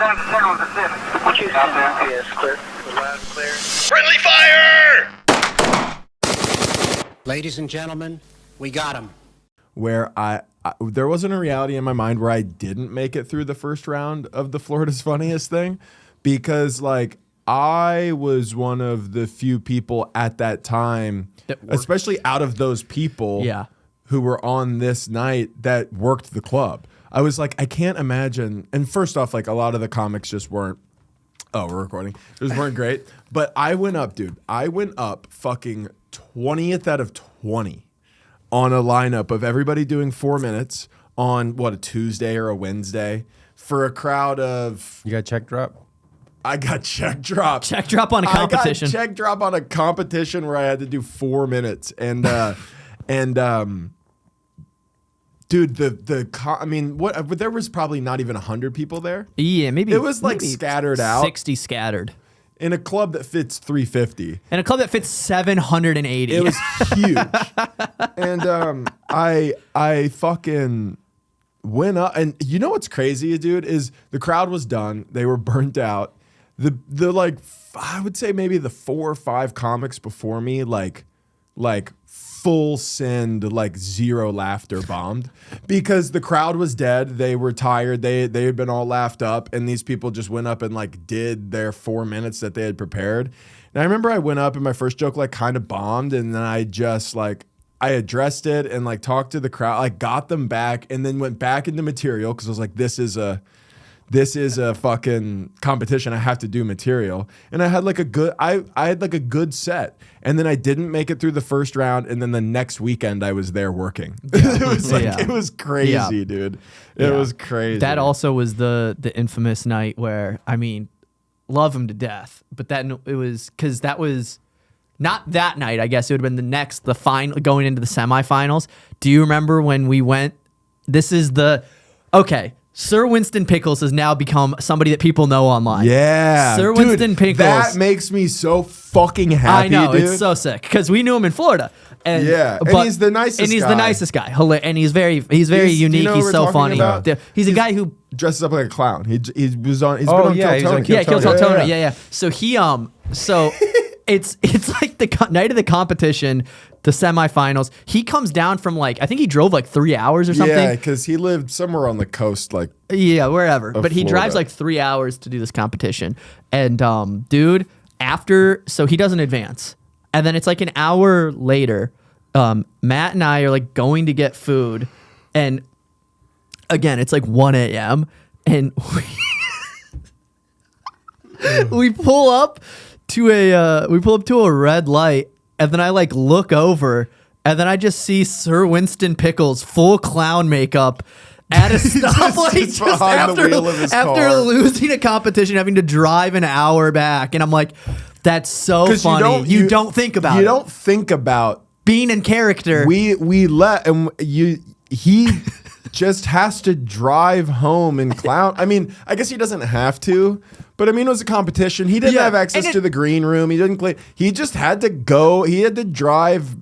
What you out there? Yes, clear. Loud, clear. Friendly fire! Ladies and gentlemen, we got him. Where there wasn't a reality in my mind where I didn't make it through the first round of the Florida's Funniest thing, because like I was one of the few people at that time, especially out of those people who were on this night that worked the club. I was like, I can't imagine. And first off, like a lot of the comics just weren't. Oh, we're recording. Just weren't great. But I went up, dude. I went up fucking 20th out of 20 on a lineup of everybody doing 4 minutes on what, a Tuesday or a Wednesday for a crowd of. You got check drop? I got check drop. Check drop on a competition. I got check drop on a competition where I had to do 4 minutes. And dude, I mean, what? There was probably not even 100 people there. Yeah, maybe it was like scattered out. 60 scattered in a club that fits 350. And a club that fits 780. It was huge. And I fucking went up, and you know what's crazy, dude, is the crowd was done. They were burnt out. The like, I would say maybe the 4 or 5 comics before me, like full send, like zero laughter bombed because the crowd was dead. They were tired. They had been all laughed up, and these people just went up and like did their 4 minutes that they had prepared. And I remember I went up and my first joke like kind of bombed, and then I just like I addressed it and like talked to the crowd, like got them back, and then went back into material because I was like, this is a fucking competition. I have to do material. And I had like a good, I had like a good set. And then I didn't make it through the first round. And then the next weekend I was there working. It was like, it was crazy, dude. It was crazy. That also was the infamous night where, I mean, love him to death. But it was, because that was not that night, I guess. It would have been the final, going into the semifinals. Do you remember when we went, okay. Sir Winston Pickles has now become somebody that people know online. Yeah. Sir Winston Pickles. That makes me so fucking happy, I know, dude. it's so sick. Because we knew him in Florida. And, and he's the nicest guy. And he's the nicest guy. And he's very unique. He's so funny. He's a guy who dresses up like a clown. He's been on Kill Tell Tony. Yeah. So he it's like the night of the competition, the semifinals. He comes down from I think he drove 3 hours or something. Yeah, because he lived somewhere on the coast, wherever. But he drives 3 hours to do this competition. And dude, so he doesn't advance. And then it's an hour later, Matt and I are going to get food. And again, it's 1 a.m. And we pull up to a red light, and then I look over, and then I just see Sir Winston Pickles full clown makeup at a stoplight just after losing a competition, having to drive an hour back, and I'm like, that's so funny. You don't think about it. You don't think about being in character. He just has to drive home and clown. I mean, I guess he doesn't have to, but I mean, it was a competition. He didn't have access to the green room. He didn't play. He just had to go. He had to drive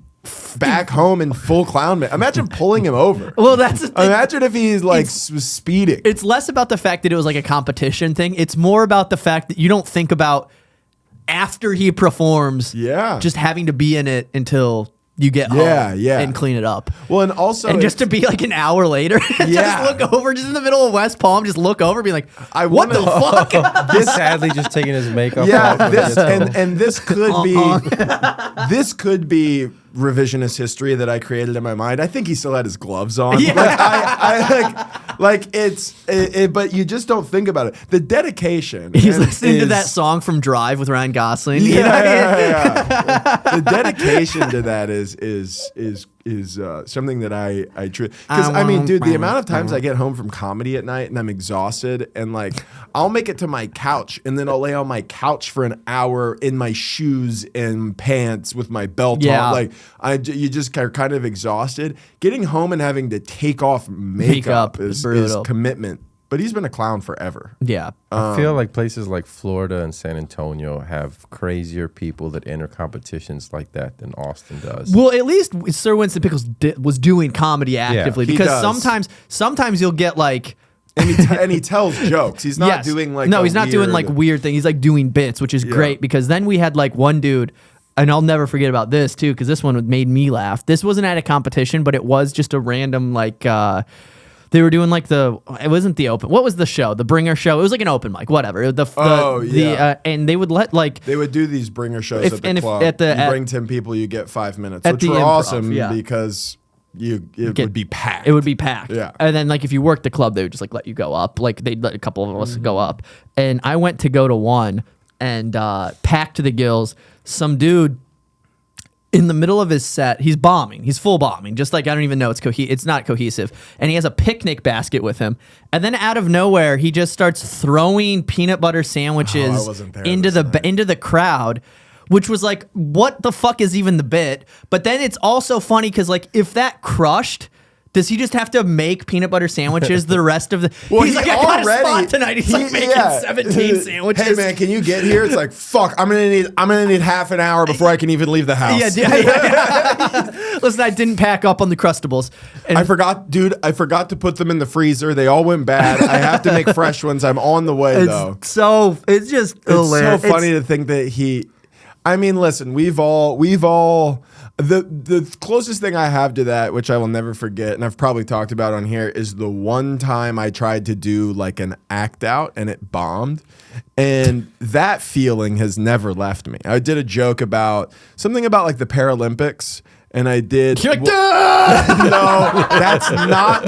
back home in full clown. Imagine pulling him over. Well, that's the thing. Imagine if he's was speeding. It's less about the fact that it was a competition thing. It's more about the fact that you don't think about after he performs. Yeah, just having to be in it until you get home and clean it up. Well, and also... And just to be an hour later, just look over, just in the middle of West Palm, just look over and be like, what the fuck? This sadly just taking his makeup off. This could be... This could be revisionist history that I created in my mind. I think he still had his gloves on. Yeah. But you just don't think about it. The dedication. He's listening to that song from Drive with Ryan Gosling. Yeah. The dedication to that is something that I truly, because I mean, dude, the amount of times I get home from comedy at night and I'm exhausted, and I'll make it to my couch, and then I'll lay on my couch for an hour in my shoes and pants with my belt on. You just are kind of exhausted. Getting home and having to take off makeup is commitment. But he's been a clown forever. Yeah. I feel like places like Florida and San Antonio have crazier people that enter competitions like that than Austin does. Well, at least Sir Winston Pickles was doing comedy actively, because sometimes you'll get and he tells jokes. He's not doing like no, he's not doing like weird thing. He's like doing bits, which is great because then we had like one dude, and I'll never forget about this too because this one made me laugh. This wasn't at a competition, but it was just a random like they were doing like it wasn't the open. What was the show? The Bringer show. It was like an open mic, whatever. And they would let like they would do these Bringer shows at the club. You bring 10 people, you get 5 minutes, which were awesome because it would be packed. It would be packed. Yeah. And then like if you worked the club, they would just like let you go up. Like they'd let a couple of us go up. And I went to go to one and packed to the gills. Some dude in the middle of his set, he's bombing. He's full bombing. Just like I don't even know it's not cohesive. And he has a picnic basket with him. And then out of nowhere, he just starts throwing peanut butter sandwiches into the crowd. Which was like, what the fuck is even the bit? But then it's also funny because like if that crushed, does he just have to make peanut butter sandwiches the rest of the? Well, he's like, I got a spot tonight. He's like making 17 sandwiches. Hey man, can you get here? It's like fuck. I'm gonna need half an hour before I can even leave the house. Listen, I didn't pack up on the Crustables. And I forgot to put them in the freezer. They all went bad. I have to make fresh ones. I'm on the way though. It's just hilarious. So funny to think that he. I mean, listen, we've all the closest thing I have to that, which I will never forget, and I've probably talked about on here, is the one time I tried to do like an act out and it bombed. And that feeling has never left me. I did a joke about something about like the Paralympics. And I did. You're like, no, that's not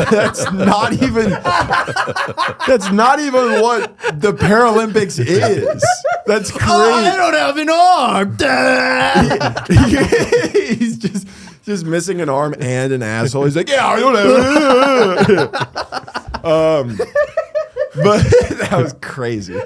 even what the Paralympics is. That's crazy. Oh, I don't have an arm. He's just missing an arm and an asshole. He's like, yeah, I don't have. But that was crazy.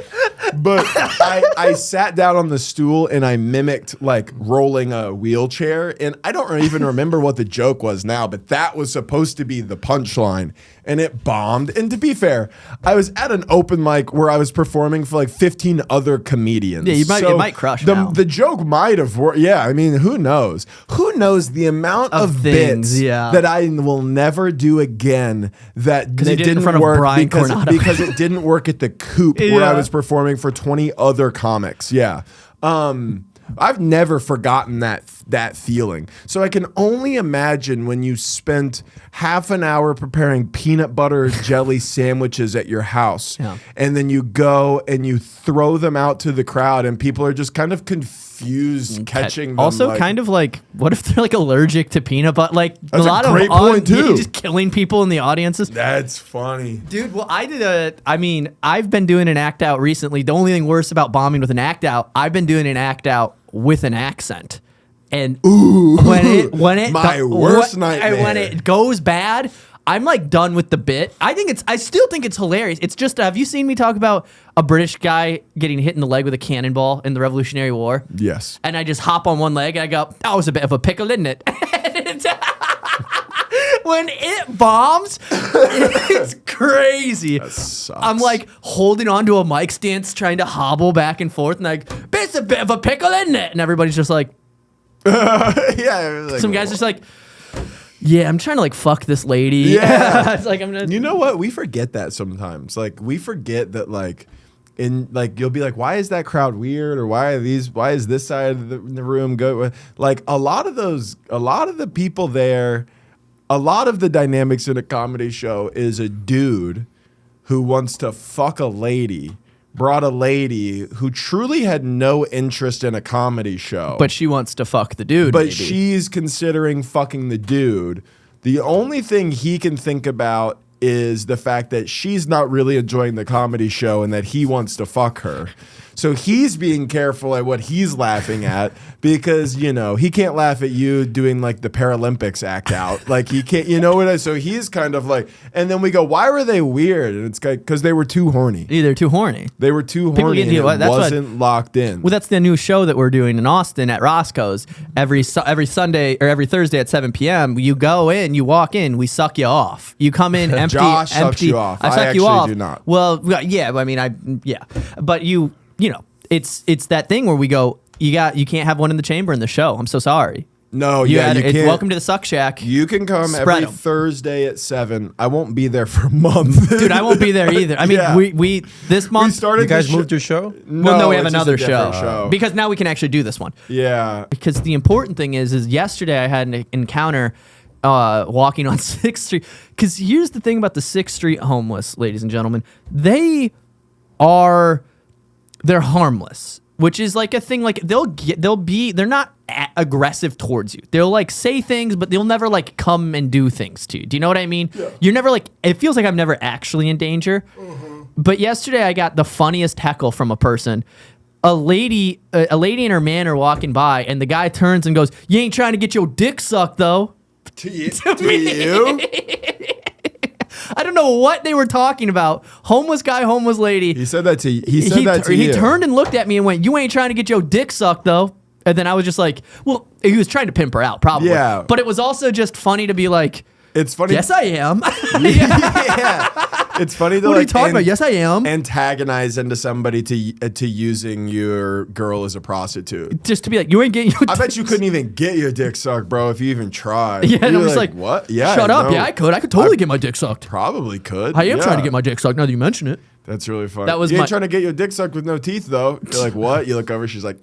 But I sat down on the stool and I mimicked like rolling a wheelchair. And I don't even remember what the joke was now, but that was supposed to be the punchline. And it bombed. And to be fair, I was at an open mic where I was performing for like 15 other comedians. Yeah, it might crush now. The joke might have worked. Yeah, I mean, who knows? Who knows the amount of things, bits that I will never do again that they did didn't in front work of Brian because it didn't work at the Coop where I was performing for 20 other comics. Yeah. I've never forgotten that feeling. So I can only imagine when you spent half an hour preparing peanut butter jelly sandwiches at your house, and then you go and you throw them out to the crowd, and people are just kind of confused catching them. Also, like, kind of like, what if they're like allergic to peanut butter? Like a lot of great point too. Just killing people in the audiences. That's funny, dude. Well, I've been doing an act out recently. The only thing worse about bombing with an act out, I've been doing an act out with an accent. And when it worst nightmare. And when it goes bad, I'm like done with the bit. I still think it's hilarious. It's just, have you seen me talk about a British guy getting hit in the leg with a cannonball in the Revolutionary War? Yes. And I just hop on one leg and I go, that was a bit of a pickle, isn't it? When it bombs, it's crazy. That sucks. I'm like holding onto a mic stand, trying to hobble back and forth, and like, it's a bit of a pickle, isn't it? And everybody's just like, yeah. Like, some guys just like, yeah, I'm trying to like fuck this lady. Yeah. It's like, I'm gonna. You know what? We forget that sometimes. Like we forget that like. You'll be like, why is that crowd weird, or why is this side of the room go? Like a lot of the people there, a lot of the dynamics in a comedy show is a dude who wants to fuck a lady, brought a lady who truly had no interest in a comedy show, but she wants to fuck the dude. But maybe. She's considering fucking the dude. The only thing he can think about is the fact that she's not really enjoying the comedy show and that he wants to fuck her. So he's being careful at what he's laughing at because, you know, he can't laugh at you doing like the Paralympics act out. Like he can't, you know what I, so he's kind of like, and then we go, why were they weird? And it's because they were too horny. Yeah, they're too horny. They were too horny and it wasn't locked in. Well, that's the new show that we're doing in Austin at Roscoe's. Every Sunday or every Thursday at 7 p.m. You go in, you walk in, we suck you off. You come in empty. Josh sucks you off. I suck you off. Do not. Well, yeah, I mean, but you know, it's that thing where we go, you can't have one in the chamber in the show. I'm so sorry. No, You you can't. welcome to the Suck Shack. You can come Spread every 'em. Thursday at 7. I won't be there for a month. Dude, I won't be there either. I mean, Yeah. we this month. We started You guys the moved your show? Well, no, we have it's just another a different show. Because now we can actually do this one. Yeah. Because the important thing is yesterday I had an encounter walking on 6th Street. Because here's the thing about the 6th Street homeless, ladies and gentlemen. They're harmless, which is like a thing. Like they're not aggressive towards you. They'll like say things, but they'll never like come and do things to you. Do you know what I mean? Yeah. You're never like, it feels like I'm never actually in danger. But yesterday I got the funniest heckle from a person. A lady and her man are walking by, and the guy turns and goes, "You ain't trying to get your dick sucked, though." To you? I don't know what they were talking about. Homeless guy, homeless lady. He said that to you. He said that to you. He turned and looked at me and went, "You ain't trying to get your dick sucked, though." And then I was just like, well, he was trying to pimp her out, probably. Yeah. But it was also just funny to be like, It's funny. yes, I am. Yeah. It's funny to What are you talking about? Yes, I am. antagonize into somebody to using your girl as a prostitute. Just to be like, you ain't getting your I bet you couldn't even get your dick sucked, bro, if you even tried. Yeah, and You're I'm just like, what? Yeah, shut up. no, Yeah, I could. I could totally get my dick sucked. probably could. I am trying to Yeah. get my dick sucked now that you mention it. That's really funny. That was you ain't my- trying to get your dick sucked with no teeth, though. You're like, what? You look over, she's like,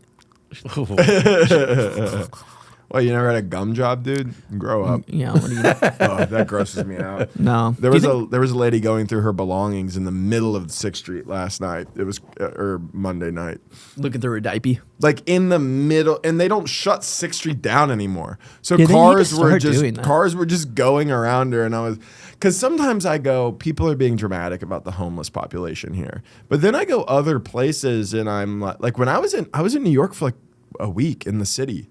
well, you never had a gum job, dude? Grow up. Yeah, what do you Oh, that grosses me out. No. There Do you was a lady going through her belongings in the middle of 6th Street last night. It was or Monday night. looking through her diaper. Like in the middle, and they don't shut 6th Street down anymore. So Yeah, they need to cars were start doing that. just going around her, and I was because sometimes I go, people are being dramatic about the homeless population here, but then I go other places, and I'm like when I was in New York for like a week in the city.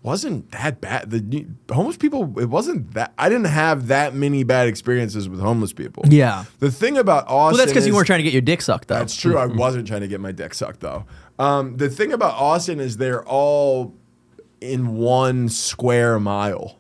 Wasn't that bad. The homeless people, it wasn't that. I didn't have that many bad experiences with homeless people. Yeah. The thing about Austin, Well, that's because you is- weren't trying to get your dick sucked, though. That's true. I wasn't trying to get my dick sucked though. The thing about Austin is they're all in one square mile.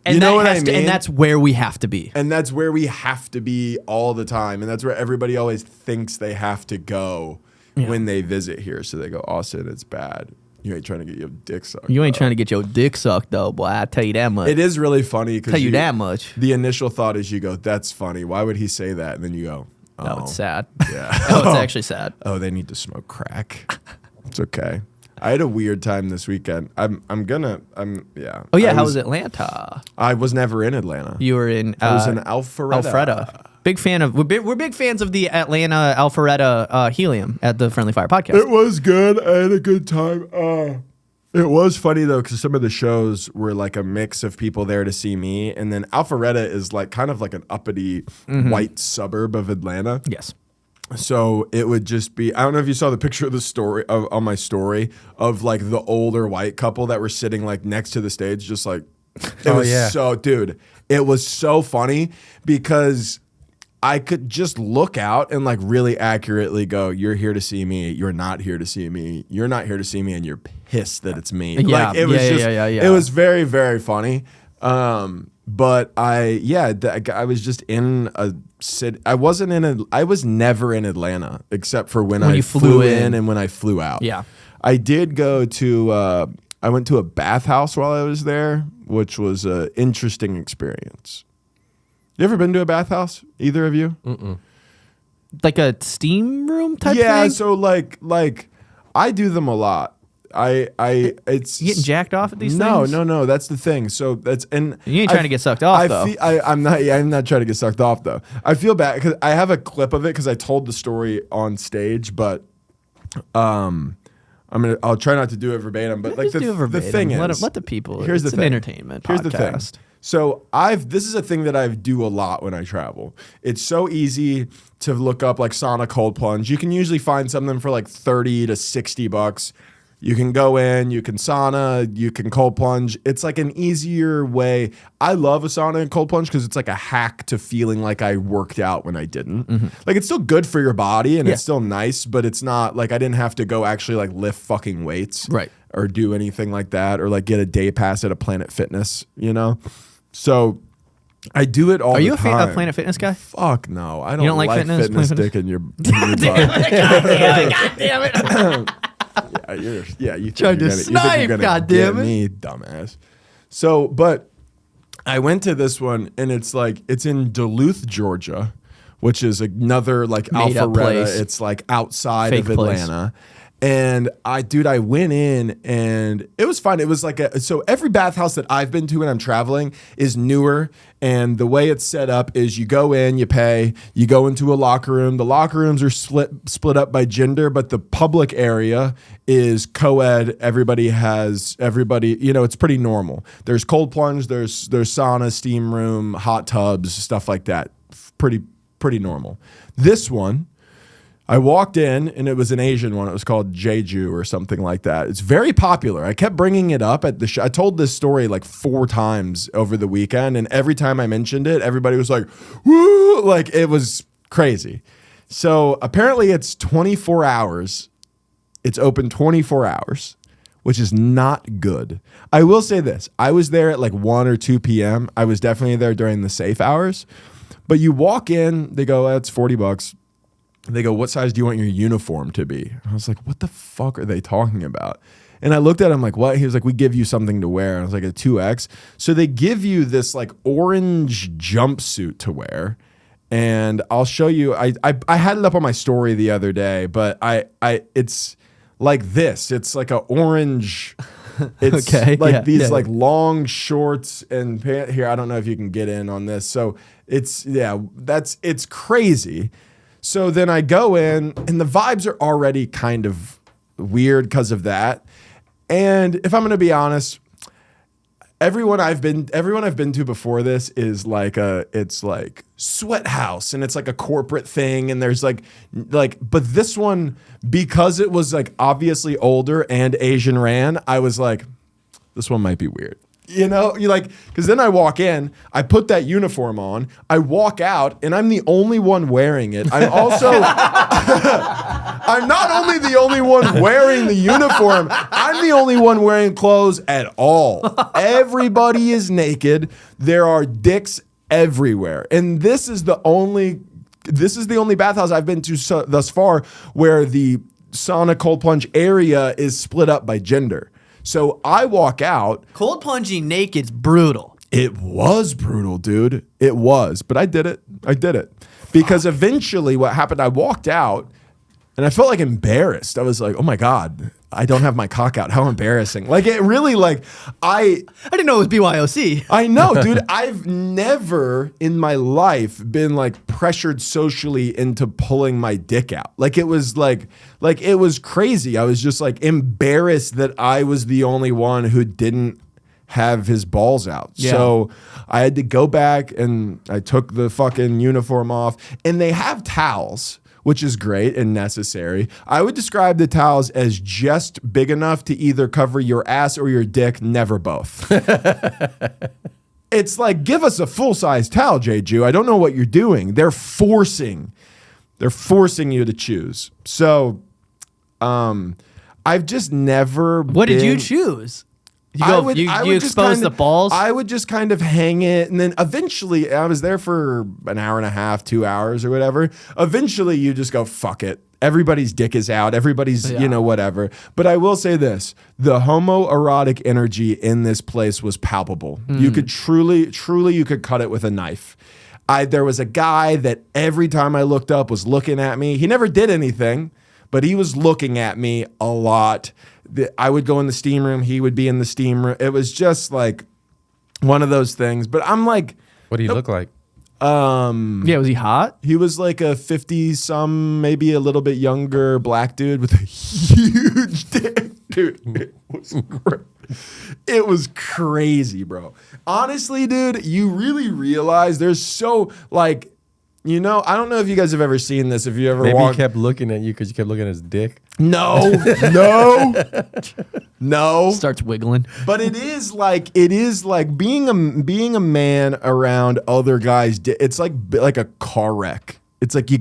And you know that what has I to- mean? and that's where we have to be. And that's where we have to be all the time. And that's where everybody always thinks they have to go when they visit here. So they go, Austin, it's bad. You ain't trying to get your dick sucked. You ain't though. trying to get your dick sucked, though, boy. I tell you that much. It is really funny because Tell you that much. The initial thought is you go, that's funny. Why would he say that? And then you go, oh, No, it's sad. Yeah. Oh, it's actually sad. Oh, they need to smoke crack. It's okay. I had a weird time this weekend. Yeah. Oh, yeah. How was Atlanta? I was never in Atlanta. You were in I was in Alpharetta. Alpharetta. Big fan of, we're big fans of the Atlanta Alpharetta Helium at the Friendly Fire podcast. It was good. I had a good time. It was funny though, because some of the shows were like a mix of people there to see me, and then Alpharetta is like kind of like an uppity white suburb of Atlanta. Yes. So it would just be, I don't know if you saw the picture of the story on my story of like the older white couple that were sitting like next to the stage, just like, it was so, dude, it was so funny because I could just look out and like really accurately go, you're here to see me. You're not here to see me. You're not here to see me. And you're pissed that it's me. Yeah. Like, it was it was very, very funny. But I was just in a city. I was never in Atlanta except for when I you flew in and when I flew out. Yeah. I did go to, I went to a bathhouse while I was there, which was an interesting experience. You ever been to a bathhouse? Either of you? Like a steam room type thing? Yeah, so like I do them a lot. It's You getting jacked off at these no, things? No. That's the thing. So that's and You ain't trying to get sucked off, though. I'm not trying to get sucked off though. I feel bad because I have a clip of it because I told the story on stage, but I'll try not to do it verbatim. But like Just do it the verbatim. thing is, let the people. Here's It's the an thing. entertainment Here's the thing. podcast. So this is a thing that I do a lot when I travel. It's so easy to look up like sauna cold plunge. You can usually find something for like $30 to $60. You can go in, you can sauna, you can cold plunge. It's like an easier way. I love a sauna and cold plunge because it's like a hack to feeling like I worked out when I didn't. Like it's still good for your body and it's still nice, but it's not like I didn't have to go actually like lift fucking weights. Right. Or do anything like that, or like get a day pass at a Planet Fitness, you know? So I do it all Are the you time. a Planet Fitness guy? Fuck no. I don't don't like like fitness? fitness Planet dick in your butt. God damn it. You Tried to snipe, goddammit. me, dumbass. So, but I went to this one, and it's in Duluth, Georgia, which is another like Made-up Alpharetta. place. It's like outside Fake of place. Atlanta. And I went in and it was fun. It was like so every bathhouse that I've been to when I'm traveling is newer. And the way it's set up is you go in, you pay, you go into a locker room. The locker rooms are split up by gender, but the public area is co-ed. Everybody, it's pretty normal. There's cold plunge, there's sauna, steam room, hot tubs, stuff like that. Pretty normal. This one, I walked in and it was an Asian one. It was called Jeju or something like that. It's very popular. I kept bringing it up at the show. I told this story like 4 times over the weekend, and every time I mentioned it, everybody was like, woo, like it was crazy. So apparently it's 24 hours. It's open 24 hours, which is not good. I will say this. I was there at like 1 or 2 p.m. I was definitely there during the safe hours. But you walk in, they go, that's $40. They go, what size do you want your uniform to be? I was like, what the fuck are they talking about? And I looked at him like, what? He was like, we give you something to wear. And I was like, a 2X. So they give you this like orange jumpsuit to wear. And I'll show you. I had it up on my story the other day, but it's like this. It's like an orange. It's Okay, like these yeah. like long shorts and pants. Here, I don't know if you can get in on this. So it's crazy. So then I go in, and the vibes are already kind of weird because of that. And if I'm going to be honest, everyone I've been to before this is it's like sweat house, and it's like a corporate thing, and there's but this one, because it was like obviously older and Asian ran, I was like, this one might be weird. You know, because then I walk in, I put that uniform on, I walk out, and I'm the only one wearing it. I'm also, I'm not only the only one wearing the uniform, I'm the only one wearing clothes at all. Everybody is naked. There are dicks everywhere. And this is the only bathhouse I've been to thus far where the sauna cold plunge area is split up by gender. So I walk out. Cold plunging naked's brutal. It was brutal, dude. It was. But I did it. Because eventually what happened, I walked out and I felt like embarrassed. I was like, oh my God, I don't have my cock out. How embarrassing. Like it really I didn't know it was BYOC. I know, dude. I've never in my life been like pressured socially into pulling my dick out. Like it was it was crazy. I was just like embarrassed that I was the only one who didn't have his balls out. Yeah. So I had to go back and I took the fucking uniform off, and they have towels, which is great and necessary. I would describe the towels as just big enough to either cover your ass or your dick, never both. It's like, give us a full-size towel, Jeju. I don't know what you're doing. They're forcing you to choose. So, I've just never What did you choose? You expose the balls? I would just kind of hang it, and then eventually, I was there for an hour and a half, 2 hours or whatever. Eventually, you just go, fuck it. Everybody's dick is out. Everybody's, whatever. But I will say this. The homoerotic energy in this place was palpable. You could truly, you could cut it with a knife. There was a guy that every time I looked up was looking at me. He never did anything, but he was looking at me a lot. I would go in the steam room. He would be in the steam room. It was just like one of those things. But I'm like, What do you look like? Yeah, was he hot? he was like a 50-some, maybe a little bit younger black dude with a huge dick. Dude, it was crazy, bro. Honestly, dude, you really realize there's so like, I don't know if you guys have ever seen this. If you ever Maybe walked, he kept looking at you because you kept looking at his dick. no. Starts wiggling. But it is like being a man around other guys. It's like a car wreck. It's like you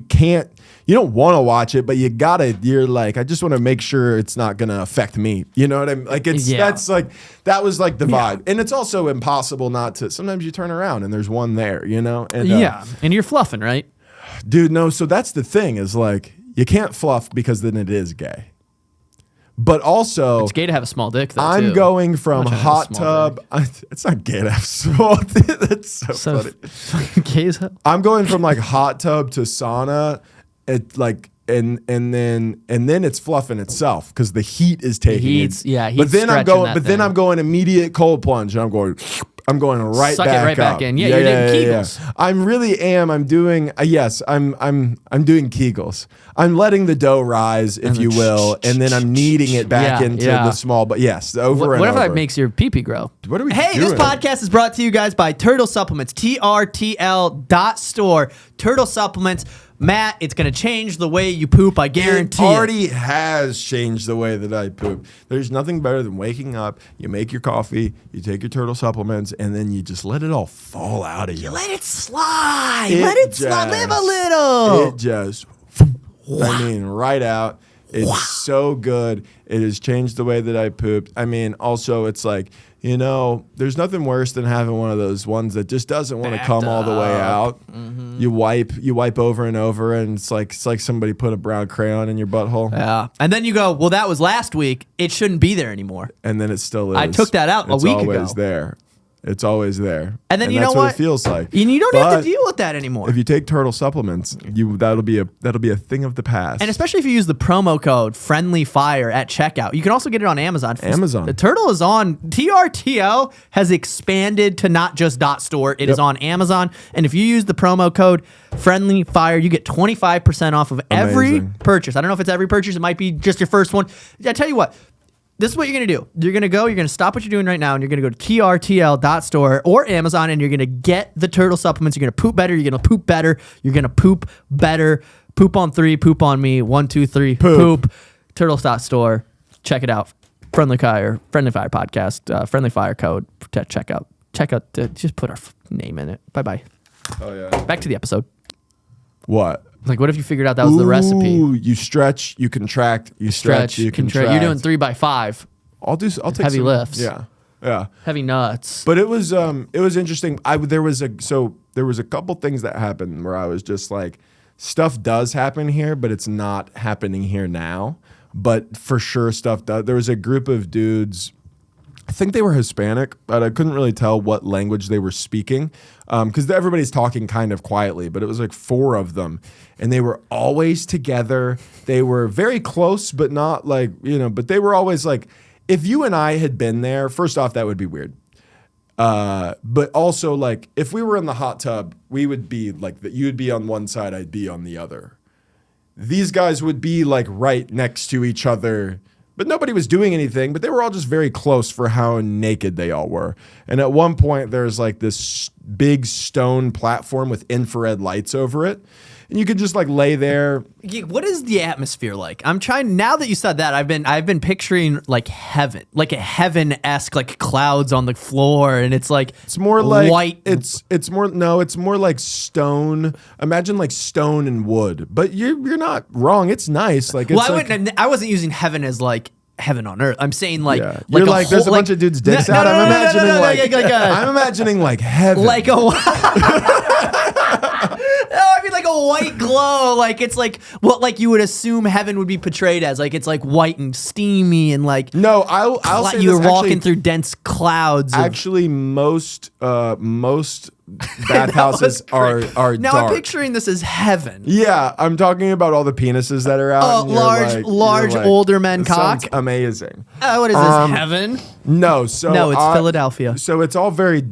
don't want to watch it, but you're like, I just want to make sure it's not going to affect me. You know what I mean? Like that was like the vibe. And it's also impossible not to, sometimes you turn around and there's one there, And And you're fluffing, right? dude, no. So that's the thing is like, you can't fluff because then it is gay. But also, It's gay to have a small dick, though. I'm too. going from Much I have a hot small tub. It's not gay to have small dick. That's so funny. So gay as hell. I'm going from like hot tub to sauna. It like and then it's fluffing itself because the heat is taking heat's- it. yeah, But heat's then I'm stretching going. that But then thing. I'm going immediate cold plunge. And I'm going right Suck it back right back up. in. Yeah, you're doing Kegels. I'm really am. I'm doing. Yes, I'm doing Kegels. I'm letting the dough rise, if you will, and then I'm kneading it back Yeah, into yeah. the small. But yes, over and What if over. that makes your pee-pee grow? What are we Hey, doing? this podcast is brought to you guys by Turtle Supplements, TRTL.store. Turtle Supplements. Matt, it's going to change the way you poop, I guarantee It it. already has changed the way that I poop. There's nothing better than waking up, you make your coffee, you take your turtle supplements, and then you just let it all fall out of you. Let it slide. It Let it slide. just- Live a little. It just, I mean, right out. It's so good. It has changed the way that I pooped. I mean, also, it's like, there's nothing worse than having one of those ones that just doesn't want to come all the way out. Mm-hmm. You wipe over and over, and it's like somebody put a brown crayon in your butthole, Yeah. And then you go, well, that was last week. It shouldn't be there anymore. and then it still is. I took that out a week ago. It's always there. It's always there. And then you that's know what what? it feels like. And you don't have But to deal with that anymore. If you take turtle supplements, that'll be a thing of the past. And especially if you use the promo code FriendlyFire at checkout. You can also get it on Amazon. Amazon. The Turtle is on. TRTL has expanded to not just .store. It is Yep. on Amazon. And if you use the promo code FriendlyFire, you get 25% off of every Amazing. purchase. I don't know if it's every purchase. It might be just your first one. I tell you what. This is what you're going to do. You're going to stop what you're doing right now, and you're going to go to TRTL.store or Amazon, and you're going to get the turtle supplements. You're going to poop better. You're going to poop better. You're going to poop better. Poop on 3, poop on me. 1, 2, 3, poop. Turtles.store. Check it out. Friendly Fire podcast. Friendly Fire code. Check out. Just put our name in it. Bye-bye. oh yeah. Back to the episode. What? Like, what if you figured out that was the recipe? Ooh, you stretch, you contract, you stretch, you contract. You're doing 3x5. I'll take heavy some, lifts. Yeah. Heavy nuts. But it was interesting. There was a couple things that happened where I was just like, stuff does happen here, but it's not happening here now. But for sure, stuff does. There was a group of dudes. I think they were Hispanic, but I couldn't really tell what language they were speaking because everybody's talking kind of quietly, but it was like 4 of them. And they were always together. They were very close, but not like, but they were always like, if you and I had been there, first off, that would be weird. But also like, if we were in the hot tub, we would be like, you'd be on one side, I'd be on the other. These guys would be like right next to each other. But nobody was doing anything, but they were all just very close for how naked they all were. And at one point, there's like this big stone platform with infrared lights over it. And you could just like lay there. What is the atmosphere like? I'm trying, now that you said that, I've been picturing like heaven, like a heaven-esque, like clouds on the floor, and it's like It's more like white. It's more like stone. Imagine like stone and wood. But you're not wrong. It's nice. Like it's Well, like, I wasn't using heaven as like heaven on earth. I'm saying like, yeah. You're a like there's a whole- bunch of dudes No, dicks no, out. no, I'm no, no, imagining no, no, like like a- I'm imagining like heaven. like a. No, I mean like a white glow. Like it's like what like you would assume heaven would be portrayed as. Like it's like white and steamy and like No, I'll say you're this, walking actually, through dense clouds. Of, Actually, most bathhouses are now dark. I'm picturing this as heaven. Yeah, I'm talking about all the penises that are out. Oh, and you're large you're older men "This sounds cock." amazing. What is this, heaven? No, so No, it's Philadelphia. So it's all very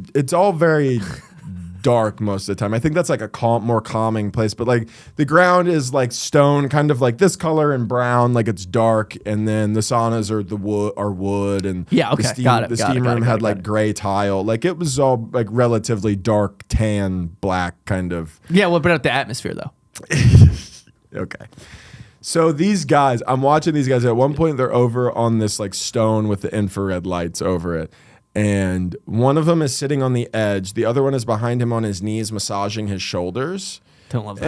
dark most of the time. I think that's like a more calming place. But like the ground is like stone, kind of like this color and brown, like it's dark. And then the saunas are wood, and Yeah, okay, the steam, got it, the got it, steam got it, room got it, had got like it. gray tile. Like it was all like relatively dark, tan, black kind of. Yeah, what about the atmosphere though? Okay. So these guys, I'm watching these guys. At one point, they're over on this like stone with the infrared lights over it. And one of them is sitting on the edge. The other one is behind him on his knees, massaging his shoulders. Don't love that.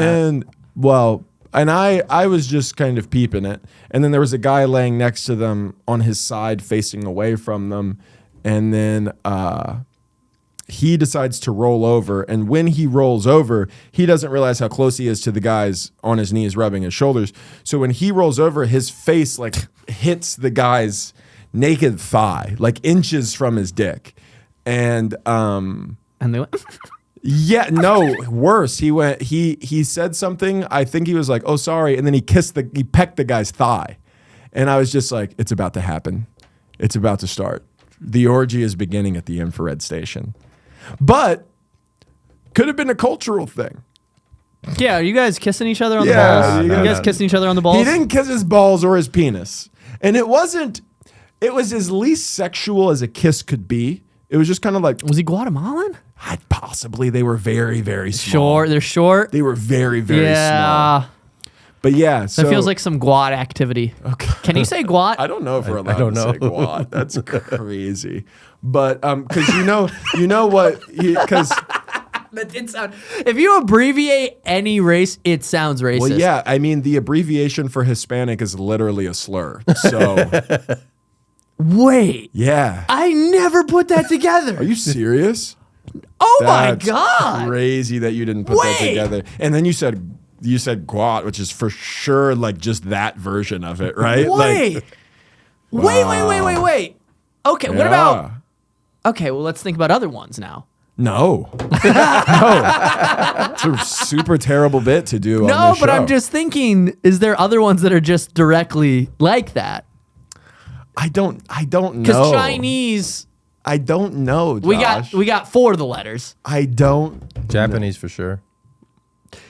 And I was just kind of peeping it. And then there was a guy laying next to them on his side, facing away from them. And then he decides to roll over, and when he rolls over, he doesn't realize how close he is to the guys on his knees rubbing his shoulders. So when he rolls over, his face like hits the guy's naked thigh, like inches from his dick. And they went, yeah, no, worse. He said something. I think he was like, "Oh, sorry," and then he pecked the guy's thigh. And I was just like, it's about to happen. It's about to start. The orgy is beginning at the infrared station. But could have been a cultural thing. yeah, are you guys kissing each other on the Yeah, balls? you You guys guys- kissing each other on the balls? He didn't kiss his balls or his penis. And it was as least sexual as a kiss could be. It was just kind of like, Was he Guatemalan? possibly they were very, very small. Short. They're short. They were very, very Yeah. small. But yeah, so That feels like some Guat activity. Okay. Can you say Guat? I don't know if we're allowed don't to know. say Guat. That's crazy. But because you know what? Because That did sound. If you abbreviate any race, it sounds racist. well, yeah, I mean the abbreviation for Hispanic is literally a slur. So Wait, yeah, I never put that together. are you serious? Oh That's my god! crazy that you didn't put that Wait. together. And then you said Guat, which is for sure like just that version of it, right? Wait, Like, wait. Okay, what yeah. about? Okay, well, let's think about other ones now. No, no, it's a super terrible bit to do. No, on this but I'm show. just thinking: is there other ones that are just directly like that? I don't know. Because Chinese, I don't know. Josh. we got 4 of the letters. I don't. Japanese for sure.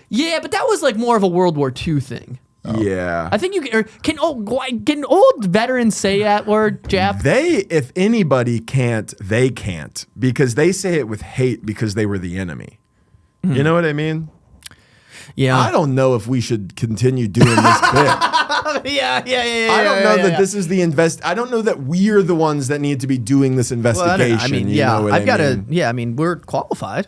Yeah, but that was like more of a World War II thing. Yeah. I think you can old veterans say that word, Jap? They, if anybody can't, they can't because they say it with hate because they were the enemy. You know what I mean? Yeah. I don't know if we should continue doing this bit. yeah. I don't know that this is the I don't know that we're the ones that need to be doing this investigation. I mean, you yeah, know what I've I got mean? to. Yeah, I mean, we're qualified.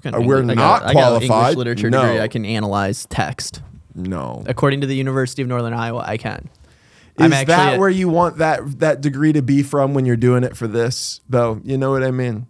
We're not I got an qualified. English literature degree. No. I can analyze text. No. According to the University of Northern Iowa, I can. Is I'm actually that where you want that degree to be from when you're doing it for this, though? You know what I mean?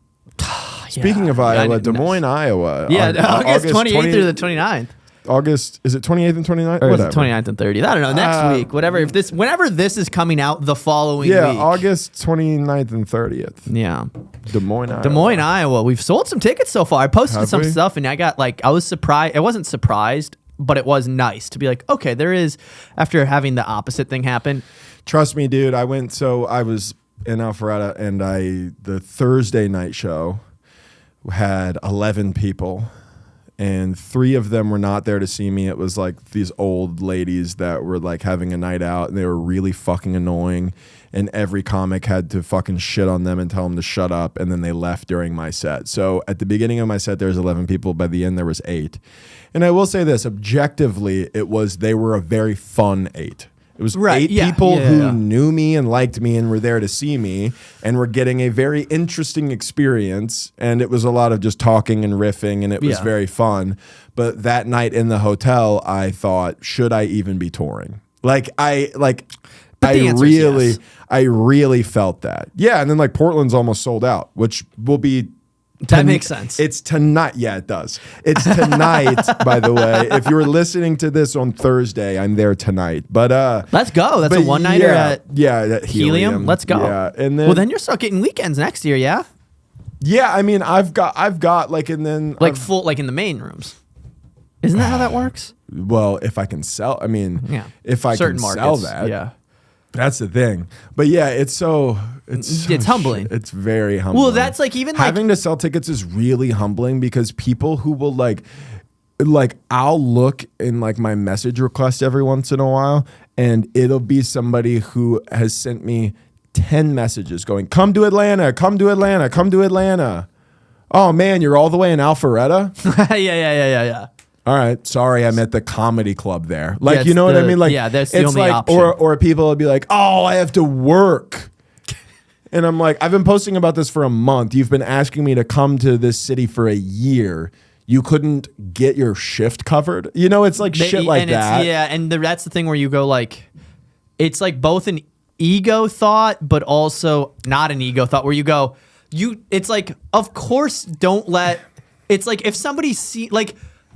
Speaking of Iowa, Des Moines, Iowa. Yeah, August 28th 20 through the 29th. August, is it 28th and 29th? Or is Whatever. it 29th and 30th? I don't know. Next week, whatever. Whenever this is coming out, the following Yeah, week. August 29th and 30th. Yeah. Des Moines, Iowa. Des Moines, Iowa. We've sold some tickets so far. I posted Have some we? stuff and I was surprised. I wasn't surprised, but it was nice to be like, okay, there is, after having the opposite thing happen. Trust me, dude. I was in Alpharetta and the Thursday night show had 11 people and 3 of them were not there to see me. It was like these old ladies that were like having a night out and they were really fucking annoying. And every comic had to fucking shit on them and tell them to shut up. And then they left during my set. So at the beginning of my set, there was 11 people. By the end, there was 8. And I will say this, objectively, they were a very fun 8. It was 8 people who knew me and liked me and were there to see me and were getting a very interesting experience. And it was a lot of just talking and riffing and it was very fun. But that night in the hotel, I thought, should I even be touring? I really felt that. Yeah, and then like Portland's almost sold out, which will be That makes sense. It's tonight. Yeah, it does. It's tonight, by the way. If you're listening to this on Thursday, I'm there tonight. But let's go. That's a one-nighter at at Helium. Let's go. Yeah, and then well, then you're start getting weekends next year, yeah? yeah, I mean, I've got like, and then Like full, like in the main rooms. Isn't that how that works? well, if I can sell, I mean, Yeah. if I Certain can markets, sell that, yeah. That's the thing. But yeah, it's humbling. It's very humbling. Well, that's like even like having to sell tickets is really humbling because people who will like I'll look in like my message request every once in a while and it'll be somebody who has sent me 10 messages going, come to Atlanta, come to Atlanta, come to Atlanta. Oh man, you're all the way in Alpharetta? yeah. All right, sorry, I'm at the comedy club there. Like, Yeah, you know what I the- mean? Like, yeah, that's the it's only like, option. Or people will be like, oh, I have to work. And I'm like, I've been posting about this for a month. You've been asking me to come to this city for a year. You couldn't get your shift covered. You know, it's like shit like that. Yeah, and that's the thing where you go like, it's like both an ego thought, but also not an ego thought where you go, it's like, of course, don't let. It's like if somebody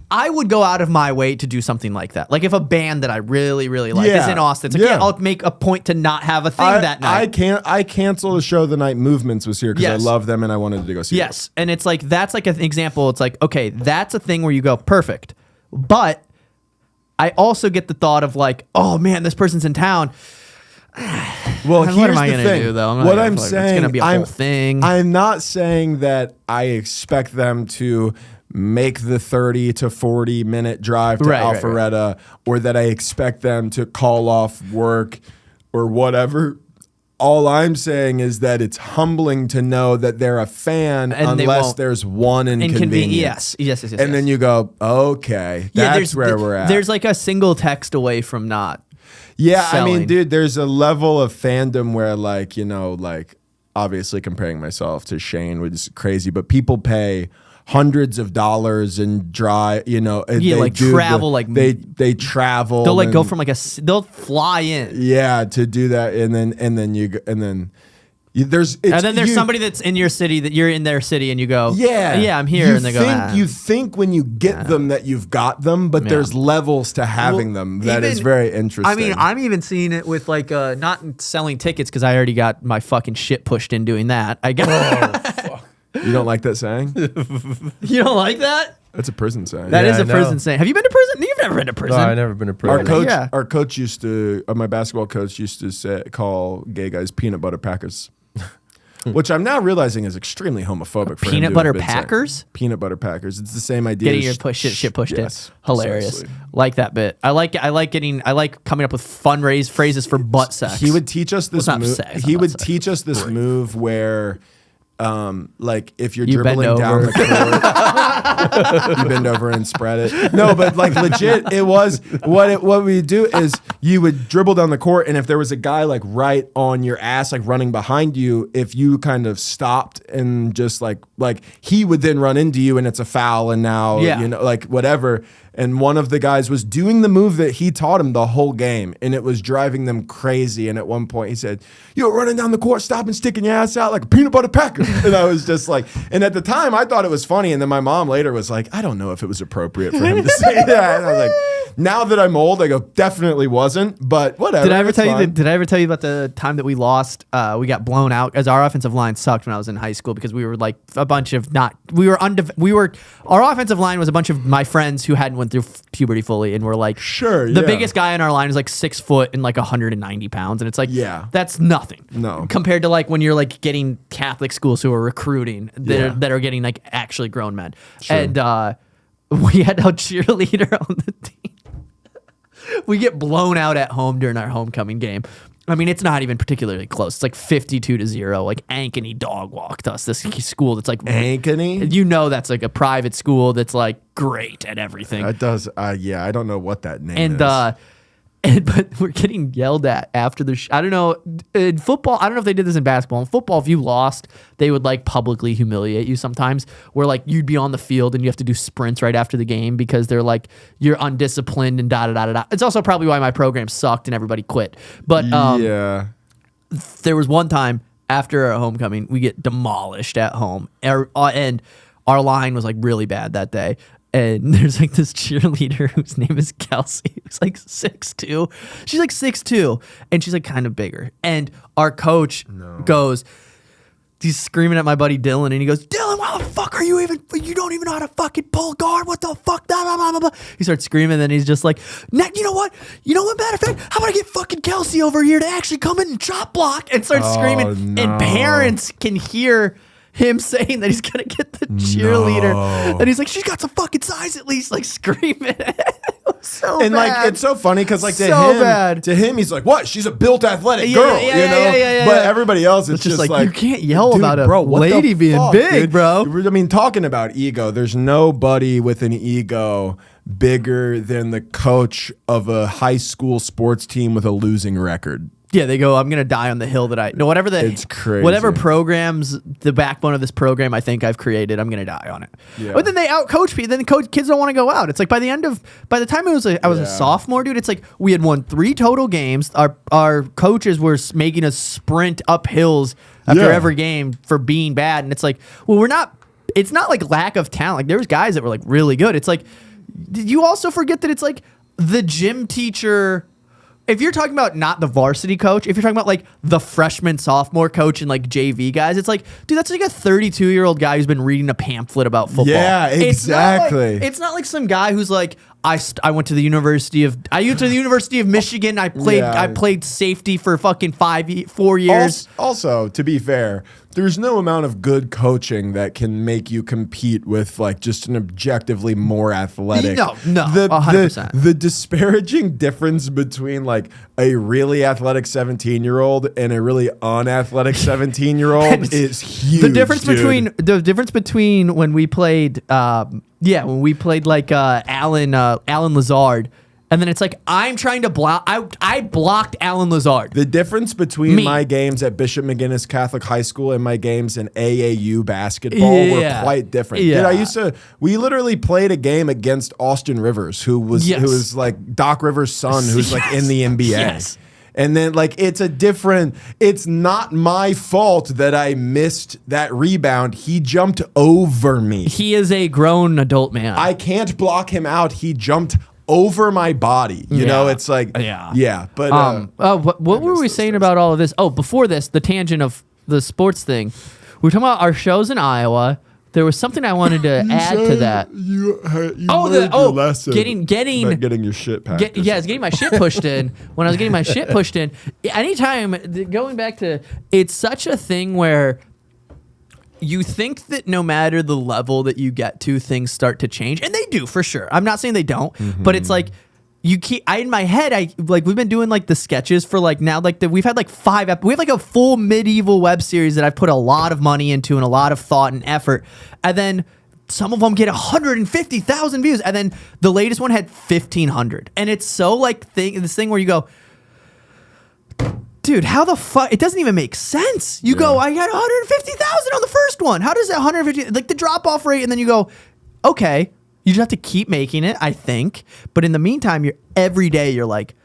I would go out of my way to do something like that. Like if a band that I really, really like is in Austin, it's like, I'll make a point to not have a thing that night. I cancel the show the night Movements was here because I love them and I wanted to go see them. Yes, and it's like that's like an example. It's like, okay, that's a thing where you go perfect, but I also get the thought of like, oh man, this person's in town. Well, what here's am I the gonna thing. do though? What I'm saying, it's gonna be a whole thing. I'm not saying that I expect them to make the 30 to 40 minute drive to Alpharetta, or that I expect them to call off work or whatever. All I'm saying is that it's humbling to know that they're a fan And unless there's one inconvenience. Yes. And then you go, okay, that's where we're at. There's like a single text away from not. Yeah, selling. I mean, dude, there's a level of fandom where, like, you know, like, obviously comparing myself to Shane was crazy, but people pay hundreds of dollars and drive, you know, and Yeah, they like do travel, they travel. They'll like go and- from like they'll fly in. yeah, to do that, and then there's somebody that's in your city that you're in their city and you go, yeah, I'm here, You and they go, you think when you get them that you've got them, but there's levels to having them that is very interesting. I mean, I'm even seeing it with like not selling tickets because I already got my fucking shit pushed in doing that. I got. You don't like that saying? You don't like that? That's a prison saying. That is I a know. prison saying. Have you been to prison? You've never been to prison. No, I've never been to prison. Our coach used to, my basketball coach used to call gay guys peanut butter packers, which I'm now realizing is extremely homophobic. For him Peanut to butter have been saying. packers? Peanut butter packers. It's the same idea. Getting as your shit pushed yes, in. Hilarious. precisely. Like that bit. I like coming up with fundraise phrases for butt sex. He would teach us this Well, it's move. not sex, He not would sex. teach us this move where, like, if you're You bend dribbling down over. the court, you bend over and spread it. No, but like legit, it was what we do is you would dribble down the court, and if there was a guy like right on your ass, like running behind you, if you kind of stopped and just like he would then run into you, and it's a foul, and now you know, like whatever. And one of the guys was doing the move that he taught him the whole game, and it was driving them crazy. And at one point, he said, "You're running down the court, stopping, sticking your ass out like a peanut butter packer." And I was just like, and at the time, I thought it was funny. And then my mom later was like, "I don't know if it was appropriate for him to say that." And I was like, now that I'm old, I go, definitely wasn't, but whatever. Did I ever it's tell you? fine. Did I ever tell you about the time that we lost? We got blown out as our offensive line sucked when I was in high school because we were like a bunch of our offensive line was a bunch of my friends who hadn't went through puberty fully and were like the biggest guy in our line was like 6 foot and like 190 pounds, and it's like that's nothing compared to like when you're like getting Catholic schools who are recruiting that are getting like actually grown men. And we had a cheerleader on the team. We get blown out at home during our homecoming game. I mean, it's not even particularly close. It's like 52-0. Like Ankeny dog walked us. This school that's like Ankeny? You know, that's like a private school that's like great at everything. That does. I don't know what that name And is. but we're getting yelled at after the I don't know, in football, I don't know if they did this in basketball. In football, if you lost, they would like publicly humiliate you sometimes, where like you'd be on the field and you have to do sprints right after the game because they're like, you're undisciplined and da-da-da-da-da. It's also probably why my program sucked and everybody quit. But there was one time after our homecoming, we get demolished at home. And our line was like really bad that day. And there's like this cheerleader whose name is Kelsey, who's like 6'2". She's like 6'2", and she's like kind of bigger. And our coach goes, he's screaming at my buddy Dillon, and he goes, "Dillon, why the fuck are you don't even know how to fucking pull guard? What the fuck? Blah, blah, blah, blah, blah." He starts screaming, and then he's just like, "You know what? Matter of fact, how about I get fucking Kelsey over here to actually come in and chop block?" And starts screaming. No. And parents can hear him saying that he's gonna get the cheerleader, and he's like, "She's got some fucking size at least," like screaming. So and bad. like it's so funny because like to him he's like, what? She's a built athletic girl, you know. But everybody else, it's just like you can't yell dude, about a bro, what the lady being fuck, big, dude? bro. I mean, talking about ego, there's nobody with an ego bigger than the coach of a high school sports team with a losing record. they go, I'm gonna die on the hill that I no whatever the It's crazy. whatever programs the backbone of this program I think I've created, I'm gonna die on it. Yeah. But then they outcoach me. Then kids don't want to go out. It's like by the time I was a sophomore, dude. It's like we had won 3 total games. Our coaches were making us sprint up hills after Yeah. every game for being bad, and it's like, well, we're not. It's not like lack of talent. Like there was guys that were like really good. It's like, did you also forget that it's like the gym teacher? If you're talking about not the varsity coach, if you're talking about like the freshman, sophomore coach and like JV guys, it's like, dude, that's like a 32-year-old guy who's been reading a pamphlet about football. Yeah, exactly. It's not like some guy who's like, I went to the University of Michigan. I played safety for fucking 4 years. Also, to be fair, there's no amount of good coaching that can make you compete with like just an objectively more athletic. No, 100%. The disparaging difference between like a really athletic 17-year-old and a really unathletic 17-year-old is huge. The difference between when we played like Alan Lazard, and then it's like I'm trying to block. I blocked Alan Lazard. The difference between my games at Bishop McGinnis Catholic High School and my games in AAU basketball were quite different. Yeah. Dude, we literally played a game against Austin Rivers, who was like Doc Rivers' son, who's like in the NBA. Yes. And then like it's not my fault that I missed that rebound. He jumped over me. He is a grown adult man. I can't block him out. He jumped over my body. You know, it's like but what were we saying about all of this? Oh, before this, the tangent of the sports thing. We were talking about our shows in Iowa. There was something I wanted to add to that. You learned your lesson getting about getting your shit packed. I was getting my shit pushed in. When I was getting my shit pushed in, anytime going back to, it's such a thing where you think that no matter the level that you get to, things start to change, and they do for sure. I'm not saying they don't, but it's like in my head, we've been doing like the sketches for like now, like we've had like 5 we have like a full medieval web series that I've put a lot of money into and a lot of thought and effort, and then some of them get 150,000 views, and then the latest one had 1,500, and it's so like this thing where you go, dude, how the fuck? It doesn't even make sense. You go, I got 150,000 on the first one. How does that 150, like the drop off rate? And then you go, okay, you just have to keep making it, I think. But in the meantime, every day you're like,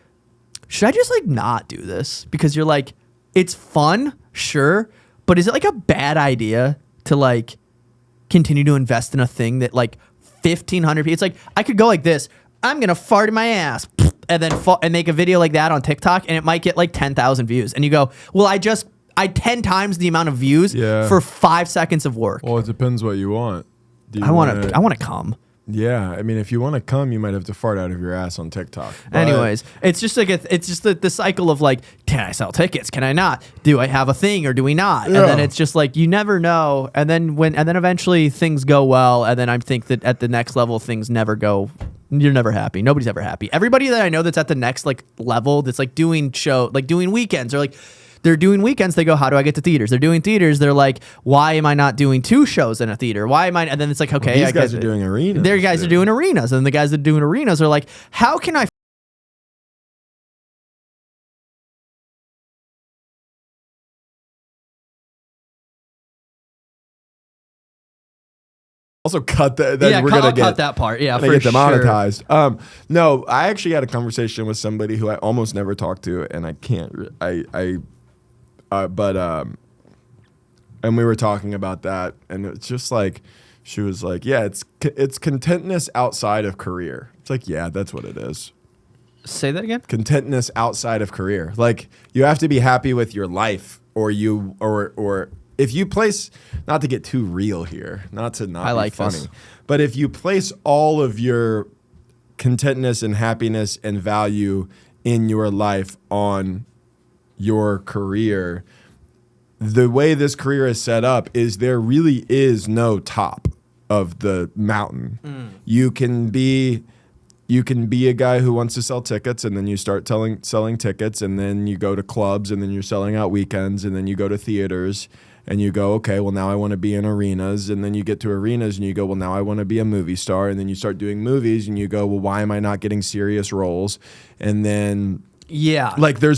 should I just like not do this? Because you're like, it's fun, sure, but is it like a bad idea to like continue to invest in a thing that like 1,500 people? It's like I could go like this. I'm gonna fart in my ass. And then and make a video like that on TikTok, and it might get like 10,000 views. And you go, well, I 10 times the amount of views for 5 seconds of work. Well, it depends what you want. I want to come. Yeah, I mean, if you want to come, you might have to fart out of your ass on TikTok. But anyways, it's just like the cycle of like, can I sell tickets? Can I not? Do I have a thing or do we not? Yeah. And then it's just like you never know. And then eventually things go well, and then I think that at the next level things never go. You're never happy. Nobody's ever happy. Everybody that I know that's at the next like level, that's like doing weekends, or like they're doing weekends, they go, how do I get to theaters? They're doing theaters, they're like, why am I not doing 2 shows in a theater? Why am I? And then it's like, okay, these guys are doing arenas. Their guys are doing arenas, and the guys that are doing arenas are like, how can I? Also cut that. I'll cut that part. Yeah, for get sure. demonetized. No, I actually had a conversation with somebody who I almost never talk to, and I can't. And we were talking about that, and it's just like she was like, "Yeah, it's contentness outside of career." It's like, yeah, that's what it is. Say that again. Contentness outside of career. Like you have to be happy with your life, or if you place, not to get too real here, not to not be funny, but if you place all of your contentness and happiness and value in your life on your career, the way this career is set up is there really is no top of the mountain. You can be a guy who wants to sell tickets, and then you start selling tickets, and then you go to clubs, and then you're selling out weekends, and then you go to theaters, and you go, okay, well, now I want to be in arenas. And then you get to arenas and you go, well, now I want to be a movie star. And then you start doing movies and you go, well, why am I not getting serious roles? And then Yeah. Like there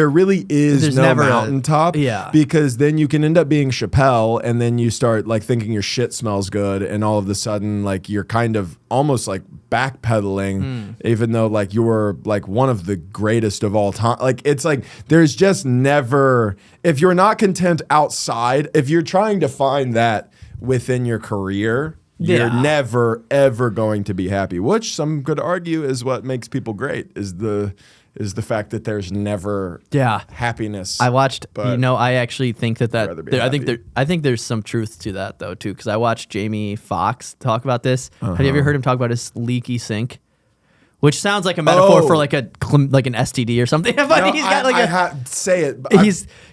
really is There's no never mountaintop. yeah. Because then you can end up being Chappelle and then you start like thinking your shit smells good and all of a sudden like you're kind of almost like backpedaling even though like you were like one of the greatest of all time. Like it's like there's just never, if you're not content outside, if you're trying to find that within your career, you're never ever going to be happy, which some could argue is what makes people great, is the fact that there's never happiness. I watched, but I actually think that rather be I think there's some truth to that though too, because I watched Jamie Foxx talk about this. Have you ever heard him talk about his leaky sink? Which sounds like a metaphor for like an STD or something. But no, he's got like say it.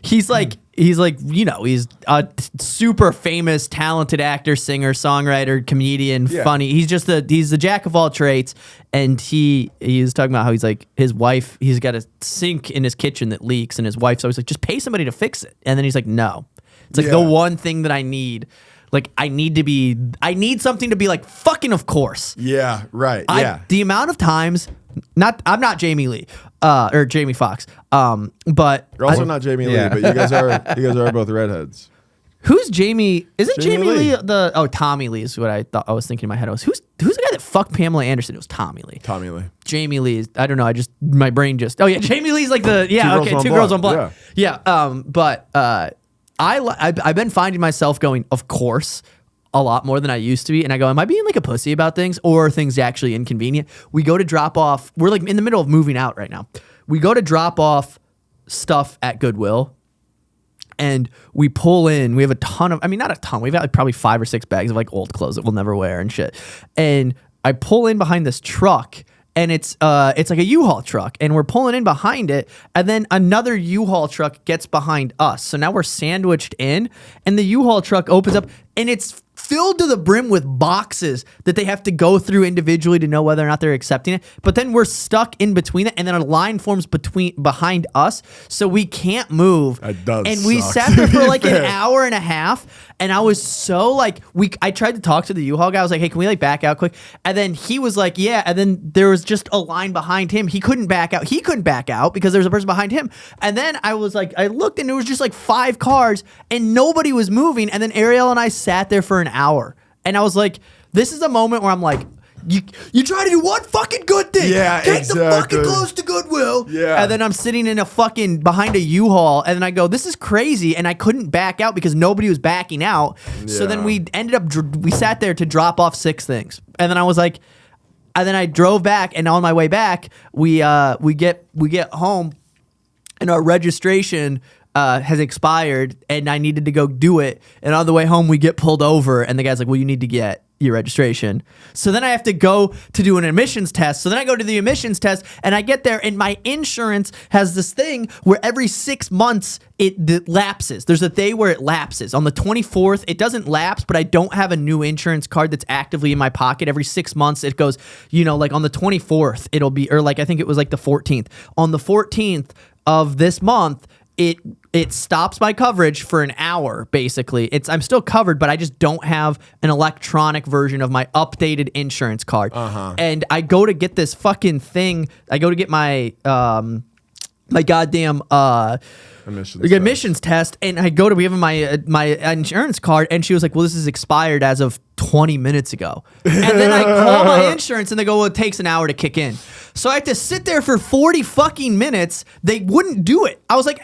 He's like he's a super famous, talented actor, singer, songwriter, comedian, funny. He's the jack of all trades. And he was talking about how he's like his wife. He's got a sink in his kitchen that leaks, and his wife's always like, just pay somebody to fix it. And then he's like, no, it's like the one thing that I need. Like I need something to be like fucking of course. Yeah, right. The amount of times, I'm not Jamie Lee, or Jamie Foxx, but You're also not Jamie Lee, but you guys are both redheads. Who's Jamie? Isn't Jamie Jamie Lee. Lee Tommy Lee is what I thought. I was thinking in my head. Who's the guy that fucked Pamela Anderson? It was Tommy Lee. Tommy Lee. Jamie Lee is, I don't know. My brain just. Oh yeah, Jamie Lee's like the Two Girls on Blonde. Yeah. But I've been finding myself going, of course, a lot more than I used to be. And I go, am I being like a pussy about things, or are things actually inconvenient? We go to drop off. We're like in the middle of moving out right now. We go to drop off stuff at Goodwill. And we pull in, we have a ton of, not a ton, we've got like probably 5 or 6 bags of like old clothes that we'll never wear and shit. And I pull in behind this truck, and it's like a U-Haul truck, and we're pulling in behind it, and then another U-Haul truck gets behind us. So now we're sandwiched in, and the U-Haul truck opens up, and it's filled to the brim with boxes that they have to go through individually to know whether or not they're accepting it. But then we're stuck in between it, and then a line forms behind us, so we can't move. That does and we suck, sat there to for be like fair. an hour and a half, and I was so like, I tried to talk to the U-Haul guy. I was like, hey, can we like back out quick? And then he was like, yeah. And then there was just a line behind him. He couldn't back out. He couldn't back out because there was a person behind him. And then I was like, I looked, and there was just like 5 cars, and nobody was moving. And then Ariel and I sat there for an hour, and I was like, this is a moment where I'm like, you try to do one fucking good thing. Yeah, Take exactly. the fucking clothes to Goodwill. Yeah. And then I'm sitting in a fucking behind a U-Haul, and then I go, this is crazy, and I couldn't back out because nobody was backing out. So then we ended up, we sat there to drop off 6 things, and then I was like, and then I drove back, and on my way back, we get home, and our registration has expired, and I needed to go do it. And on the way home, we get pulled over, and the guy's like, well, you need to get your registration. So then I have to go to do an emissions test. So then I go to the emissions test, and I get there, and my insurance has this thing where every 6 months it lapses. There's a day where it lapses. On the 24th, it doesn't lapse, but I don't have a new insurance card that's actively in my pocket. Every 6 months, it goes, like on the 24th, it'll be, or like I think it was like the 14th. On the 14th of this month, it stops my coverage for an hour, basically. I'm still covered, but I just don't have an electronic version of my updated insurance card. And I go to get this fucking thing. I go to get my my goddamn emissions test, and I go to give him my insurance card, and she was like, well, this is expired as of 20 minutes ago. And then I call my insurance, and they go, well, it takes an hour to kick in. So I had to sit there for 40 fucking minutes. They wouldn't do it. I was like,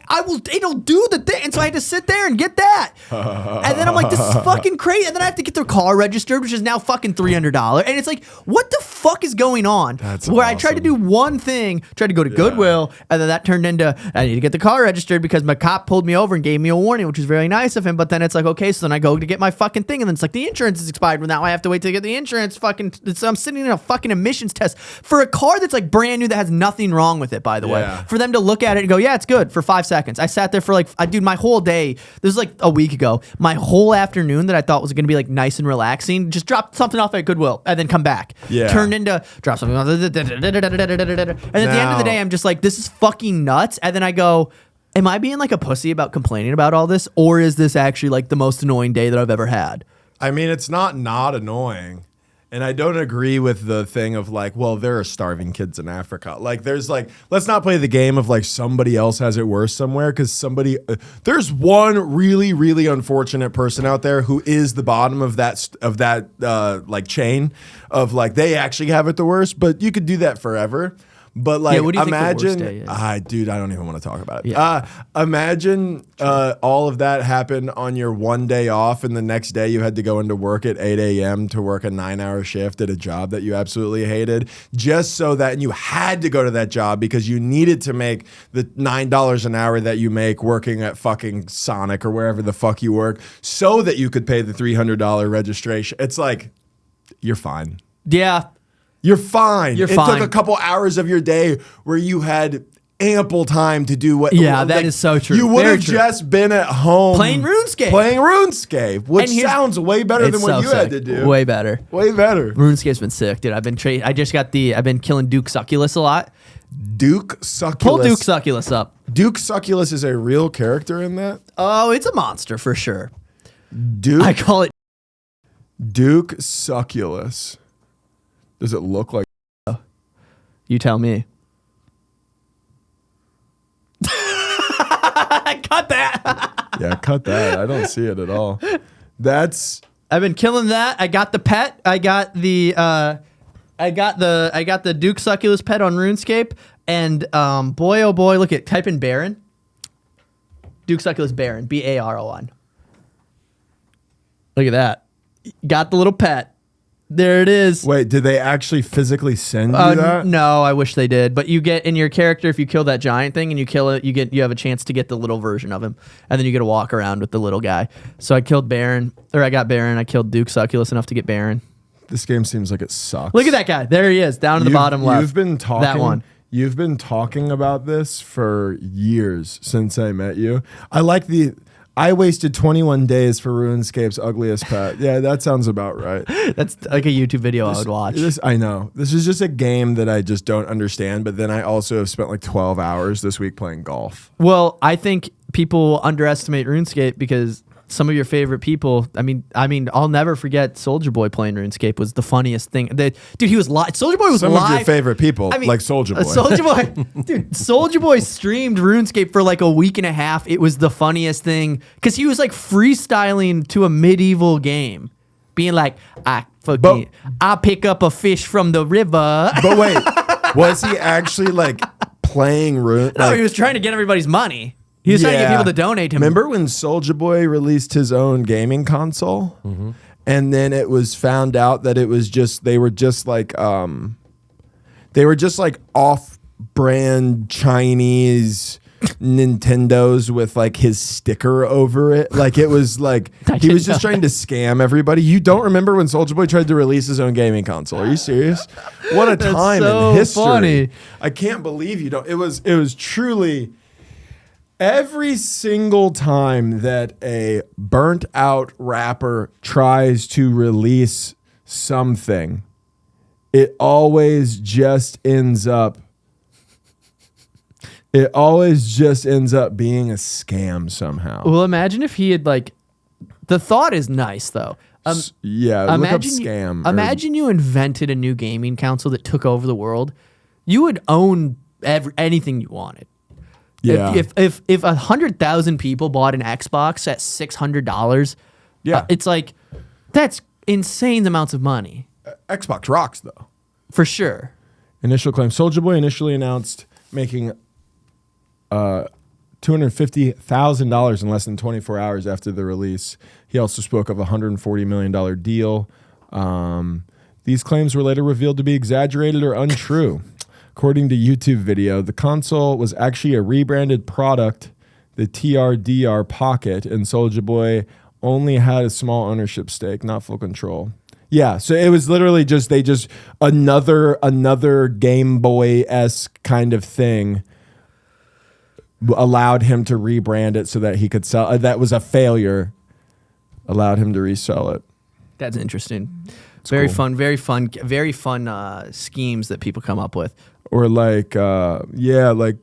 it'll do the thing. And so I had to sit there and get that. And then I'm like, this is fucking crazy. And then I have to get their car registered, which is now fucking $300. And it's like, what the fuck is going on? That's where I awesome. tried to do one thing, tried to go to Goodwill, and then that turned into, I need to get the car registered because my cop pulled me over and gave me a warning, which was very nice of him. But then it's like, okay, so then I go to get my fucking thing, and then it's like, the insurance is expired. Well, now I have to wait to get the insurance so I'm sitting in a fucking emissions test for a car that's like brand new that has nothing wrong with it, by the way. For them to look at it and go, yeah, it's good, for 5 seconds. I sat there for like, dude, my whole day, this was like a week ago, my whole afternoon that I thought was going to be like nice and relaxing, just dropped something off at Goodwill and then come back. Turned into, drop something off, and at the end of the day, I'm just like, this is fucking nuts. And then I go, am I being like a pussy about complaining about all this? Or is this actually like the most annoying day that I've ever had? I mean, it's not annoying. And I don't agree with the thing of like, well, there are starving kids in Africa. Like, there's like, let's not play the game of like somebody else has it worse somewhere because there's one really, really unfortunate person out there who is the bottom of that like chain of like they actually have it the worst. But you could do that forever. But like, what do you think the worst imagine, day is? dude, I don't even want to talk about it. Yeah. Imagine all of that happened on your one day off, and the next day you had to go into work at 8 a.m. to work a 9-hour shift at a job that you absolutely hated, just so that and you had to go to that job because you needed to make the $9 an hour that you make working at fucking Sonic or wherever the fuck you work, so that you could pay the $300 registration. It's like, you're fine. Yeah. You're fine. You're it fine. took a couple hours of your day where you had ample time to do what. Yeah, that is so true. You would Very have true. just been at home Playing RuneScape. Which And here's- sounds way better It's than what so you had sick. to do. Way better. Way better. RuneScape's been sick, dude. I've been killing Duke Succulus a lot. Duke Succulus. Pull Duke Succulus up. Duke Succulus is a real character in that. Oh, it's a monster for sure. Duke. I call it. Duke Succulus. Does it look like? You tell me. Cut that. Yeah, cut that. I don't see it at all. That's. I've been killing that. I got the pet. I got the Duke Succulus pet on RuneScape. And boy oh boy, look at type in Baron. Duke Succulus Baron. Baron. Look at that. Got the little pet. There it is. Wait, did they actually physically send you that? No, I wish they did. But you get in your character, if you kill that giant thing and you kill it, you have a chance to get the little version of him, and then you get to walk around with the little guy. So I killed Baron, or I got Baron. I killed Duke Succulus enough to get Baron. This game seems like it sucks. Look at that guy. There he is, down in the bottom left. You've been talking. That one. You've been talking about this for years since I met you. I wasted 21 days for RuneScape's ugliest pet. Yeah, that sounds about right. That's like a YouTube video I would watch. I know. This is just a game that I just don't understand, but then I also have spent like 12 hours this week playing golf. Well, I think people underestimate RuneScape because some of your favorite people. I mean, I'll never forget Soldier Boy playing RuneScape was the funniest thing. Dude, he was live. Soldier Boy was Some live. of your favorite people, I mean, like Soldier Boy. Soldier Boy, dude, Soldier Boy streamed RuneScape for like a week and a half. It was the funniest thing because he was like freestyling to a medieval game, being like, I pick up a fish from the river. But wait, was he actually like playing Rune? No, he was trying to get everybody's money. He was trying to get people to donate to him. Remember when Soldier Boy released his own gaming console? Mm-hmm. And then it was found out that it was just they were just like off-brand Chinese Nintendos with like his sticker over it. Like it was like he was just trying to scam everybody. You don't remember when Soldier Boy tried to release his own gaming console? Are you serious? What a time so in history. funny. I can't believe you don't. It was truly every single time that a burnt out rapper tries to release something, it always just ends up being a scam somehow. Well, imagine if he had like, the thought is nice though. Look up scam. Imagine you invented a new gaming console that took over the world. You would own anything you wanted. Yeah. If 100,000 people bought an Xbox at $600, Yeah. it's like that's insane amounts of money Xbox rocks though. for sure. Initial claim. Soldier Boy initially announced making $250,000 in less than 24 hours after the release. He also spoke of a $140 million deal. These claims were later revealed to be exaggerated or untrue. According to YouTube video, the console was actually a rebranded product, the TRDR Pocket, and Soldier Boy only had a small ownership stake, not full control. Yeah, so it was literally just another Game Boy-esque kind of thing allowed him to rebrand it so that he could sell. That was a failure. Allowed him to resell it. That's interesting. It's Very cool. fun, very fun schemes that people come up with. Or like, the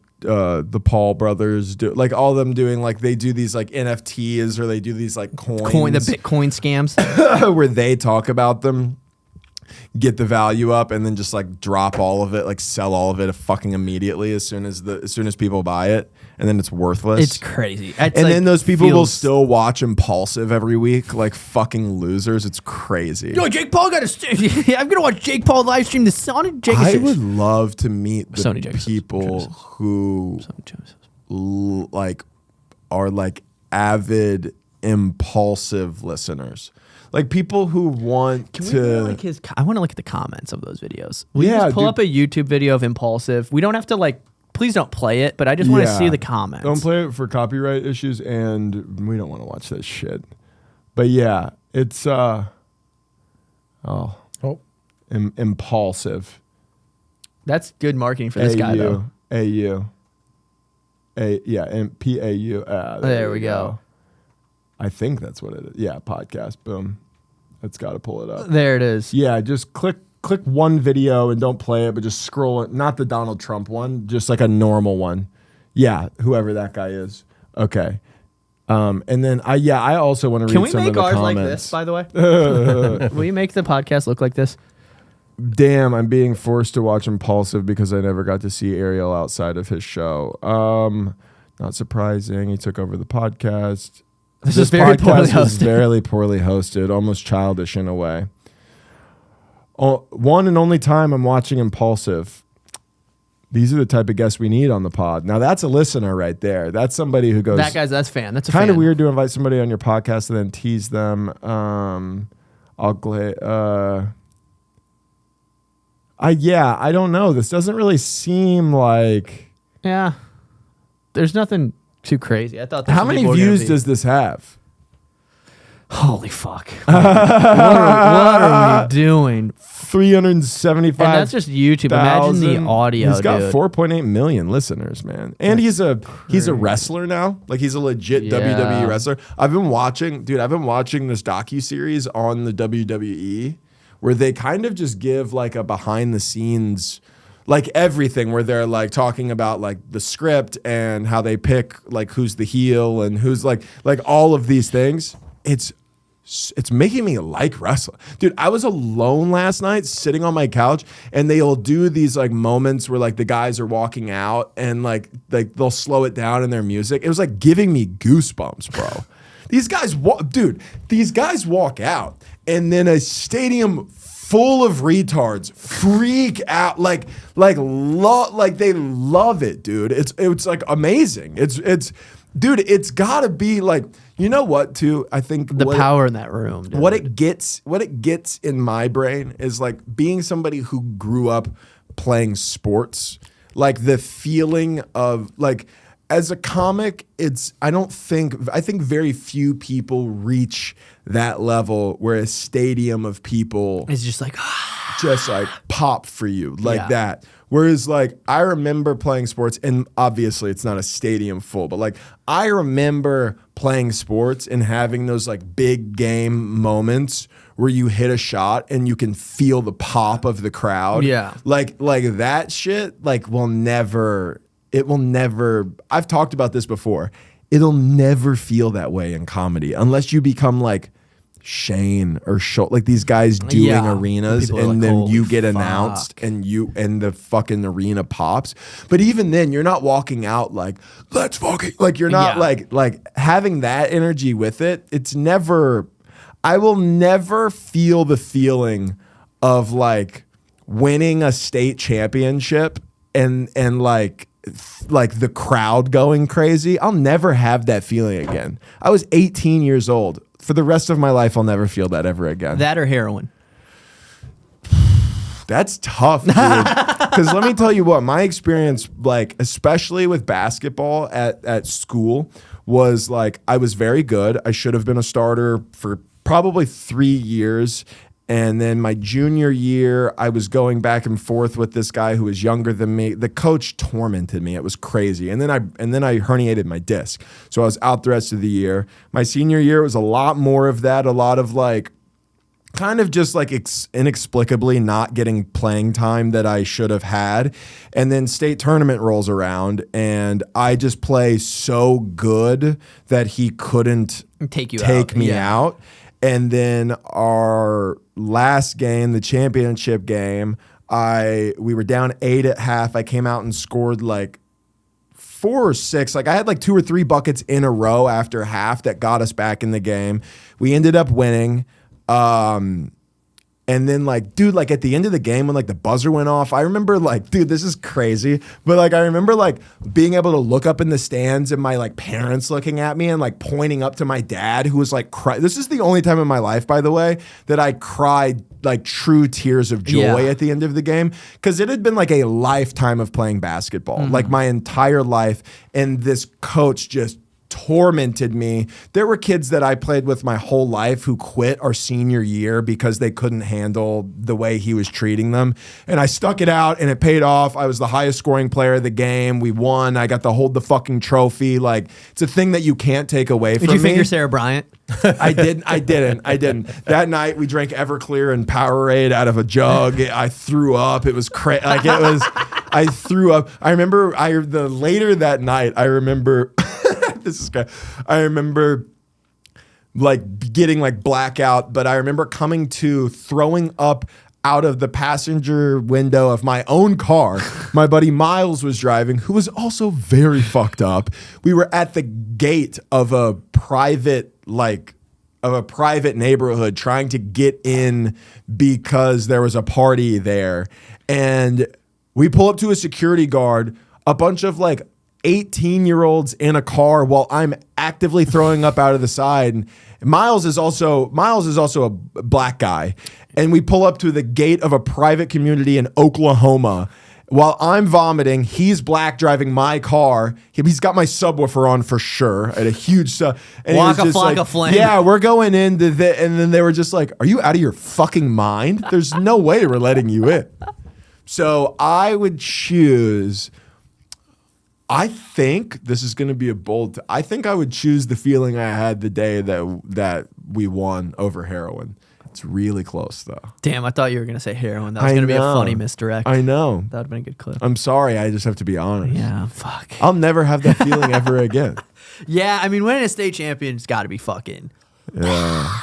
Paul brothers do, like all of them doing, like they do these like NFTs or they do these like coins. The Bitcoin scams. Where they talk about them. get the value up and then just like drop all of it, like sell all of it fucking immediately as soon as people buy it, and then it's worthless. It's crazy. And then those people will still watch Impulsive every week like fucking losers. It's crazy. Yo, Jake Paul got a. I'm gonna watch Jake Paul live stream the Sonic. I would love to meet the Sony Genesis. people who like are like avid Impulsive listeners, like people who want I want to look at the comments of those videos. Will Yeah, you just pull dude. up a YouTube video of Impulsive? We don't have to like. Please don't play it, but I just want to see the comments. Don't play it for copyright issues, and we don't want to watch that shit. But yeah, it's Impulsive. That's good marketing for this guy, though. and PAU. There we go. I think that's what it is. Yeah, podcast. Boom. It's got to pull it up. There it is. Yeah, just click one video and don't play it, but just scroll it. Not the Donald Trump one, just like a normal one. Yeah, whoever that guy is. Okay. And then I also want to read some of the comments. Can we make ours like this, by the way? Will you make the podcast look like this? Damn, I'm being forced to watch Impulsive because I never got to see Ariel outside of his show. Not surprising. He took over the podcast. This is very poorly podcast was hosted. very poorly hosted, almost childish in a way. One and only time I'm watching Impulsive. These are the type of guests we need on the pod. Now that's a listener right there. That's somebody who goes. That's fan. That's a kind of fan. weird to invite somebody on your podcast and then tease them. I don't know. This doesn't really seem like. Yeah. There's nothing too crazy. I thought. How many views does this have? Holy fuck! what are we doing? 375. And that's just YouTube. Imagine the audio. He's got dude. 4.8 million listeners, man. And he's a wrestler now. Like he's a legit WWE wrestler. I've been watching this docuseries on the WWE where they kind of just give like a behind the scenes, like everything, where they're like talking about like the script and how they pick like who's the heel and who's like all of these things. It's making me like wrestling. Dude, I was alone last night sitting on my couch and they'll do these like moments where like the guys are walking out and like they'll slow it down in their music. It was like giving me goosebumps, bro. These guys walk out and then a stadium full of retards freak out like they love it, dude. It's like amazing. Dude, it's gotta be like, you know what, too? I think the power in that room. Dude. What it gets in my brain is like being somebody who grew up playing sports, like the feeling of like as a comic, I think very few people reach that level where a stadium of people is just like pop for you like that. Whereas like I remember playing sports, and obviously it's not a stadium full, but like I remember playing sports and having those like big game moments where you hit a shot and you can feel the pop of the crowd. Yeah. Like that shit like will never I've talked about this before. It'll never feel that way in comedy unless you become like Shane or like these guys doing arenas and like, then you get fuck. announced and the fucking arena pops. But even then you're not walking out like, let's fucking, like you're not like having that energy with it. I will never feel the feeling of like winning a state championship and like the crowd going crazy. I'll never have that feeling again. I was 18 years old. For the rest of my life, I'll never feel that ever again. That or heroin. That's tough, dude. Because let me tell you what, my experience, like especially with basketball at school, was like I was very good. I should have been a starter for probably 3 years. And then my junior year, I was going back and forth with this guy who was younger than me. The coach tormented me. It was crazy. And then I herniated my disc. So I was out the rest of the year. My senior year was a lot more of that, a lot of like kind of just like inexplicably not getting playing time that I should have had. And then state tournament rolls around and I just play so good that he couldn't take me out. And then our last game, the championship game, we were down 8 at half. I came out and scored like 4 or 6. Like I had like 2 or 3 buckets in a row after half that got us back in the game. We ended up winning. And then like, dude, like at the end of the game when like the buzzer went off, I remember like, dude, this is crazy. But like, I remember like being able to look up in the stands and my like parents looking at me and like pointing up to my dad who was like, this is the only time in my life, by the way, that I cried like true tears of joy at the end of the game. Cause it had been like a lifetime of playing basketball, like my entire life. And this coach just tormented me. There were kids that I played with my whole life who quit our senior year because they couldn't handle the way he was treating them. And I stuck it out and it paid off. I was the highest scoring player of the game. We won. I got to hold the fucking trophy. Like it's a thing that you can't take away from me. Did you finger Sarah Bryant? I didn't. That night we drank Everclear and Powerade out of a jug. I threw up. It was crazy. Like it was, I threw up. I remember later that night, I remember this is good. I remember like getting like blackout, but I remember coming to throwing up out of the passenger window of my own car. My buddy Miles was driving, who was also very fucked up. We were at the gate of a private neighborhood trying to get in because there was a party there. And we pull up to a security guard, a bunch of like 18-year-olds in a car while I'm actively throwing up out of the side. And Miles is also a black guy. And we pull up to the gate of a private community in Oklahoma. While I'm vomiting, he's black driving my car. He's got my subwoofer on for sure at a huge sub. Waka flocka flame. Yeah, we're going into and then they were just like, "Are you out of your fucking mind? There's no way we're letting you in." So I would choose. I think this is going to be a bold. I think I would choose the feeling I had the day that we won over heroin. It's really close though. Damn, I thought you were going to say heroin. That was going to be a funny misdirect. I know. That would have been a good clip. I'm sorry. I just have to be honest. Yeah, fuck. I'll never have that feeling ever again. Yeah, I mean, winning a state champion's got to be fucking. Yeah.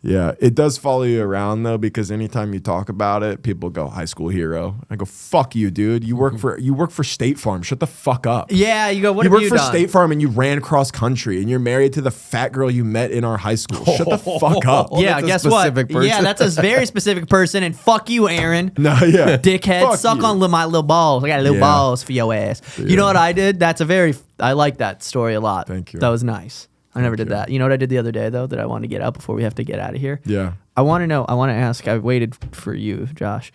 Yeah, it does follow you around though, because anytime you talk about it, people go high school hero. I go, fuck you, dude. You work for State Farm. Shut the fuck up. Yeah, you go, what you have work you for done? State Farm and you ran cross country and you're married to the fat girl you met in our high school. Shut the fuck up. Yeah, That's a guess what? specific person. Yeah, that's a very specific person. And fuck you, Aaron. No, yeah. Dickhead, Fuck suck you. on my little balls. I got little Yeah. balls for your ass. You know what I did? I like that story a lot. Thank you. That was nice. I never did that. You know what I did the other day though that I wanted to get out before we have to get out of here? Yeah. I want to ask, I waited for you, Josh.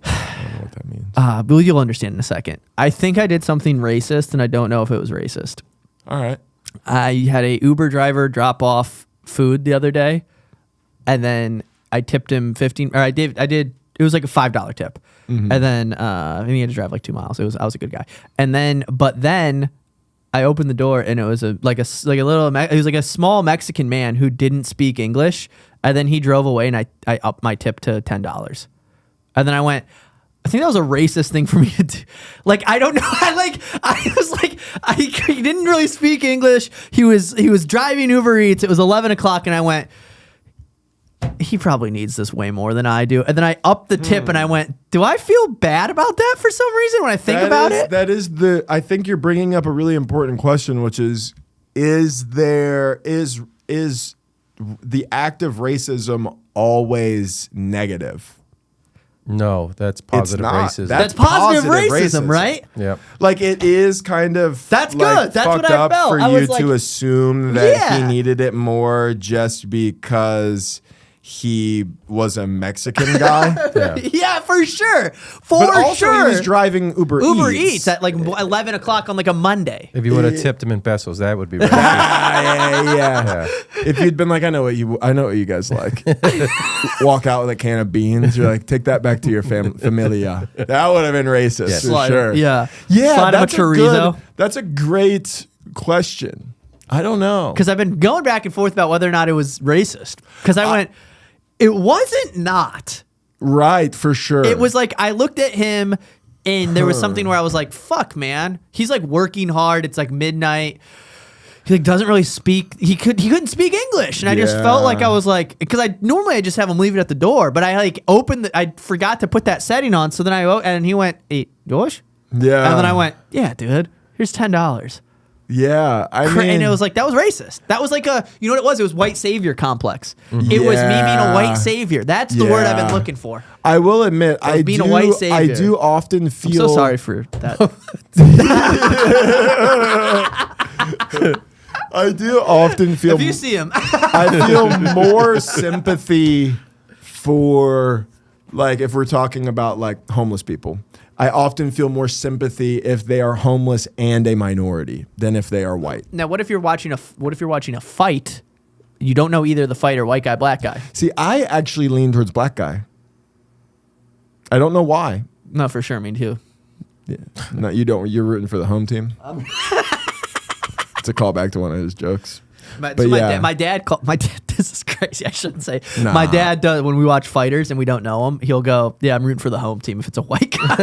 I don't know what that means. But you'll understand in a second. I think I did something racist and I don't know if it was racist. All right. I had a Uber driver drop off food the other day, and then I tipped him 15. Or I did. It was like a $5 tip, and then and he had to drive like 2 miles. I was a good guy, but then I opened the door and it was it was like a small Mexican man who didn't speak English, and then he drove away and I upped my tip to $10, and then I went. I think that was a racist thing for me to do. Like, I don't know. He didn't really speak English. He was driving Uber Eats. It was 11 o'clock and I went, he probably needs this way more than I do. And then I upped the tip and I went, do I feel bad about that for some reason when I think about it? I think you're bringing up a really important question, which is the act of racism always negative? No, that's positive not. racism. That's positive racism, right? Yep. Like it is kind of That's like, good. That's fucked what I up felt. for I you was like, to assume that he Yeah. needed it more just because he was a Mexican guy. Yeah, for sure. But also he was driving Uber Eats at like 11 o'clock on like a Monday. If you would have tipped him in pesos, that would be racist. yeah. If you'd been like, I know what you guys like. Walk out with a can of beans. You're like, take that back to your familia. That would have been racist Yes. for sure. Yeah. Yeah. Slide him a That's chorizo. that's a great question. I don't know. Because I've been going back and forth about whether or not it was racist. Because I went, it wasn't not. Right, for sure. It was like, I looked at him and there was something where I was like, fuck, man. He's like working hard. It's like midnight. he like doesn't really speak. He couldn't speak English, and I just felt like I was like, because I normally just have him leave it at the door, but I like I forgot to put that setting on, so then and he went, "Hey, Josh," Yeah. and then I went, "Yeah, dude, here's $10." Yeah, I mean, And it was like, that was racist. That was like you know what it was? It was white savior complex. It was me being a white savior. That's the word I've been looking for. I will admit, I being a white savior. I do often feel. I'm so sorry for that. I do often feel. If you see him, I feel more sympathy for, like, if we're talking about like homeless people. I often feel more sympathy if they are homeless and a minority than if they are white. now what if you're watching a fight? You don't know either the fighter, white guy, black guy. See, I actually lean towards black guy. I don't know why. No, for sure, me too. Yeah. No, you don't. You're rooting for the home team. It's a callback to one of his jokes. My But yeah. dad. This is crazy. I shouldn't say. Nah. My dad does when we watch fighters and we don't know him. He'll go, "Yeah, I'm rooting for the home team if it's a white guy."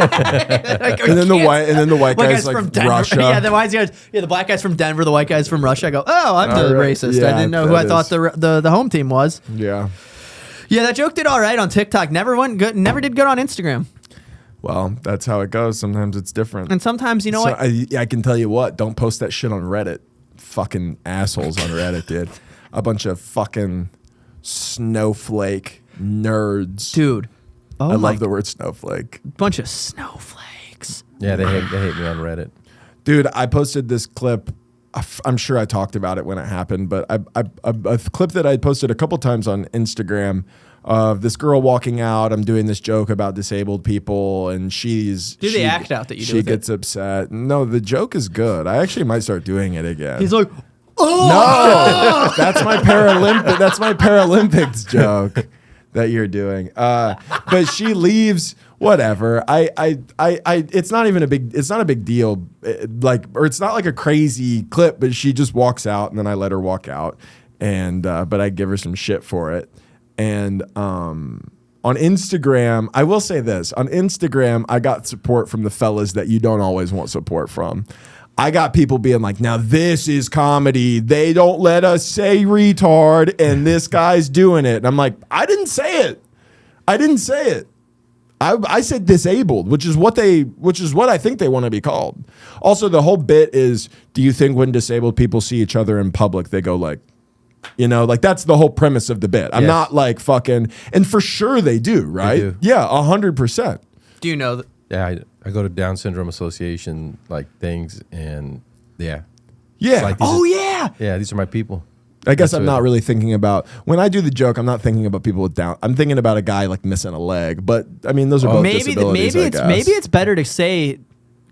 Like, And then the white guy's like from Denver. Russia. Yeah, the white guys. Yeah, the black guy's from Denver. The white guy's from Russia. I go, "Oh, I'm the right. racist. Yeah, I didn't know who I that thought the home team was." Yeah. Yeah, that joke did all right on TikTok. Never went good. Never did good on Instagram. Well, that's how it goes. Sometimes it's different. And sometimes, you know So what? I can tell you what. Don't post that shit on Reddit. Fucking assholes on Reddit, dude. A bunch of fucking snowflake nerds. Dude. Oh I my love the word snowflake. bunch of snowflakes. Yeah, they hate me on Reddit. Dude, I posted this clip. I'm sure I talked about it when it happened, but a clip that I posted a couple times on Instagram of this girl walking out. I'm doing this joke about disabled people, and Do the she act out that you do She with it. gets upset. No, the joke is good. I actually might start doing it again. He's like, No, that's my Paralympics joke that you're doing. But she leaves. Whatever. It's not even a big. It's not a big deal. Or it's not like a crazy clip. But she just walks out, and then I let her walk out, and but I give her some shit for it. And on Instagram, I will say this: on Instagram, I got support from the fellas that you don't always want support from. I got people being like, now this is comedy. They don't let us say retard, and this guy's doing it. And I'm like, I didn't say it. I said disabled, which is what I think they want to be called. Also, the whole bit is, do you think when disabled people see each other in public, they go like, like that's the whole premise of the bit. I'm not like fucking, and for sure they do, right? They do. Yeah, 100%. do you know that? Yeah, I go to Down Syndrome Association like things, and yeah. Yeah. Like these are my people. I guess That's I'm what- not really thinking about, when I do the joke, I'm not thinking about people with Down. I'm thinking about a guy like missing a leg. But I mean, those are both disabilities, I guess. Maybe it's better to say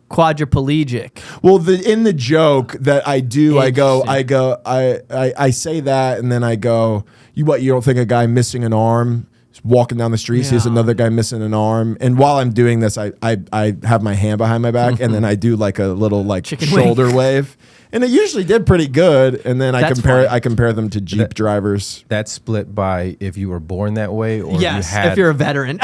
quadriplegic. Well, in the joke that I do, I Interesting. say that, and then I go, you don't think a guy missing an arm is walking down the street sees Yeah. another guy missing an arm, and while I'm doing this, I have my hand behind my back, and then I do like a little like Chicken shoulder wave, and it usually did pretty good, and then That's funny. I compare them to Jeep drivers. That's split by if you were born that way or Yes, you had. if you're a veteran.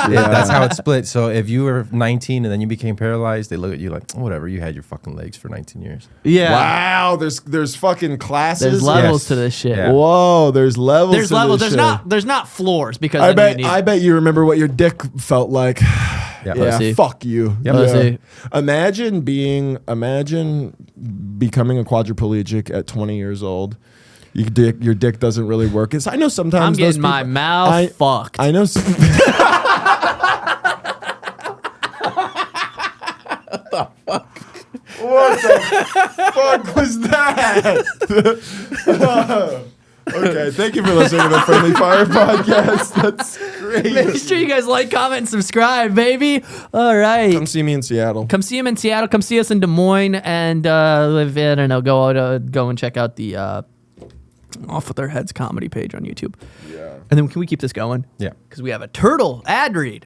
Yeah, that's how it's split. So if you were 19 and then you became paralyzed, they look at you like, whatever, you had your fucking legs for 19 years. Yeah. Wow, there's fucking classes. There's levels Yes. to this shit. Yeah. Whoa, there's levels. There's to levels. this There's shit. not floors because I then you need bet you remember what your dick felt like. Yeah. Yeah, Pussy. fuck you. Yep. Yeah. Pussy. Imagine becoming a quadriplegic at 20 years old. Your dick doesn't really work. I know sometimes I'm those getting my people- mouth fucked. I know. What the fuck was that? Okay, thank you for listening to the Friendly Fire Podcast. That's great. Make sure you guys like, comment, and subscribe, baby. All right. Come see me in Seattle. Come see him in Seattle. Come see us in Des Moines, and I don't know, go and check out the Off with Our Heads comedy page on YouTube. Yeah. And then can we keep this going? Yeah. Because we have a turtle ad read.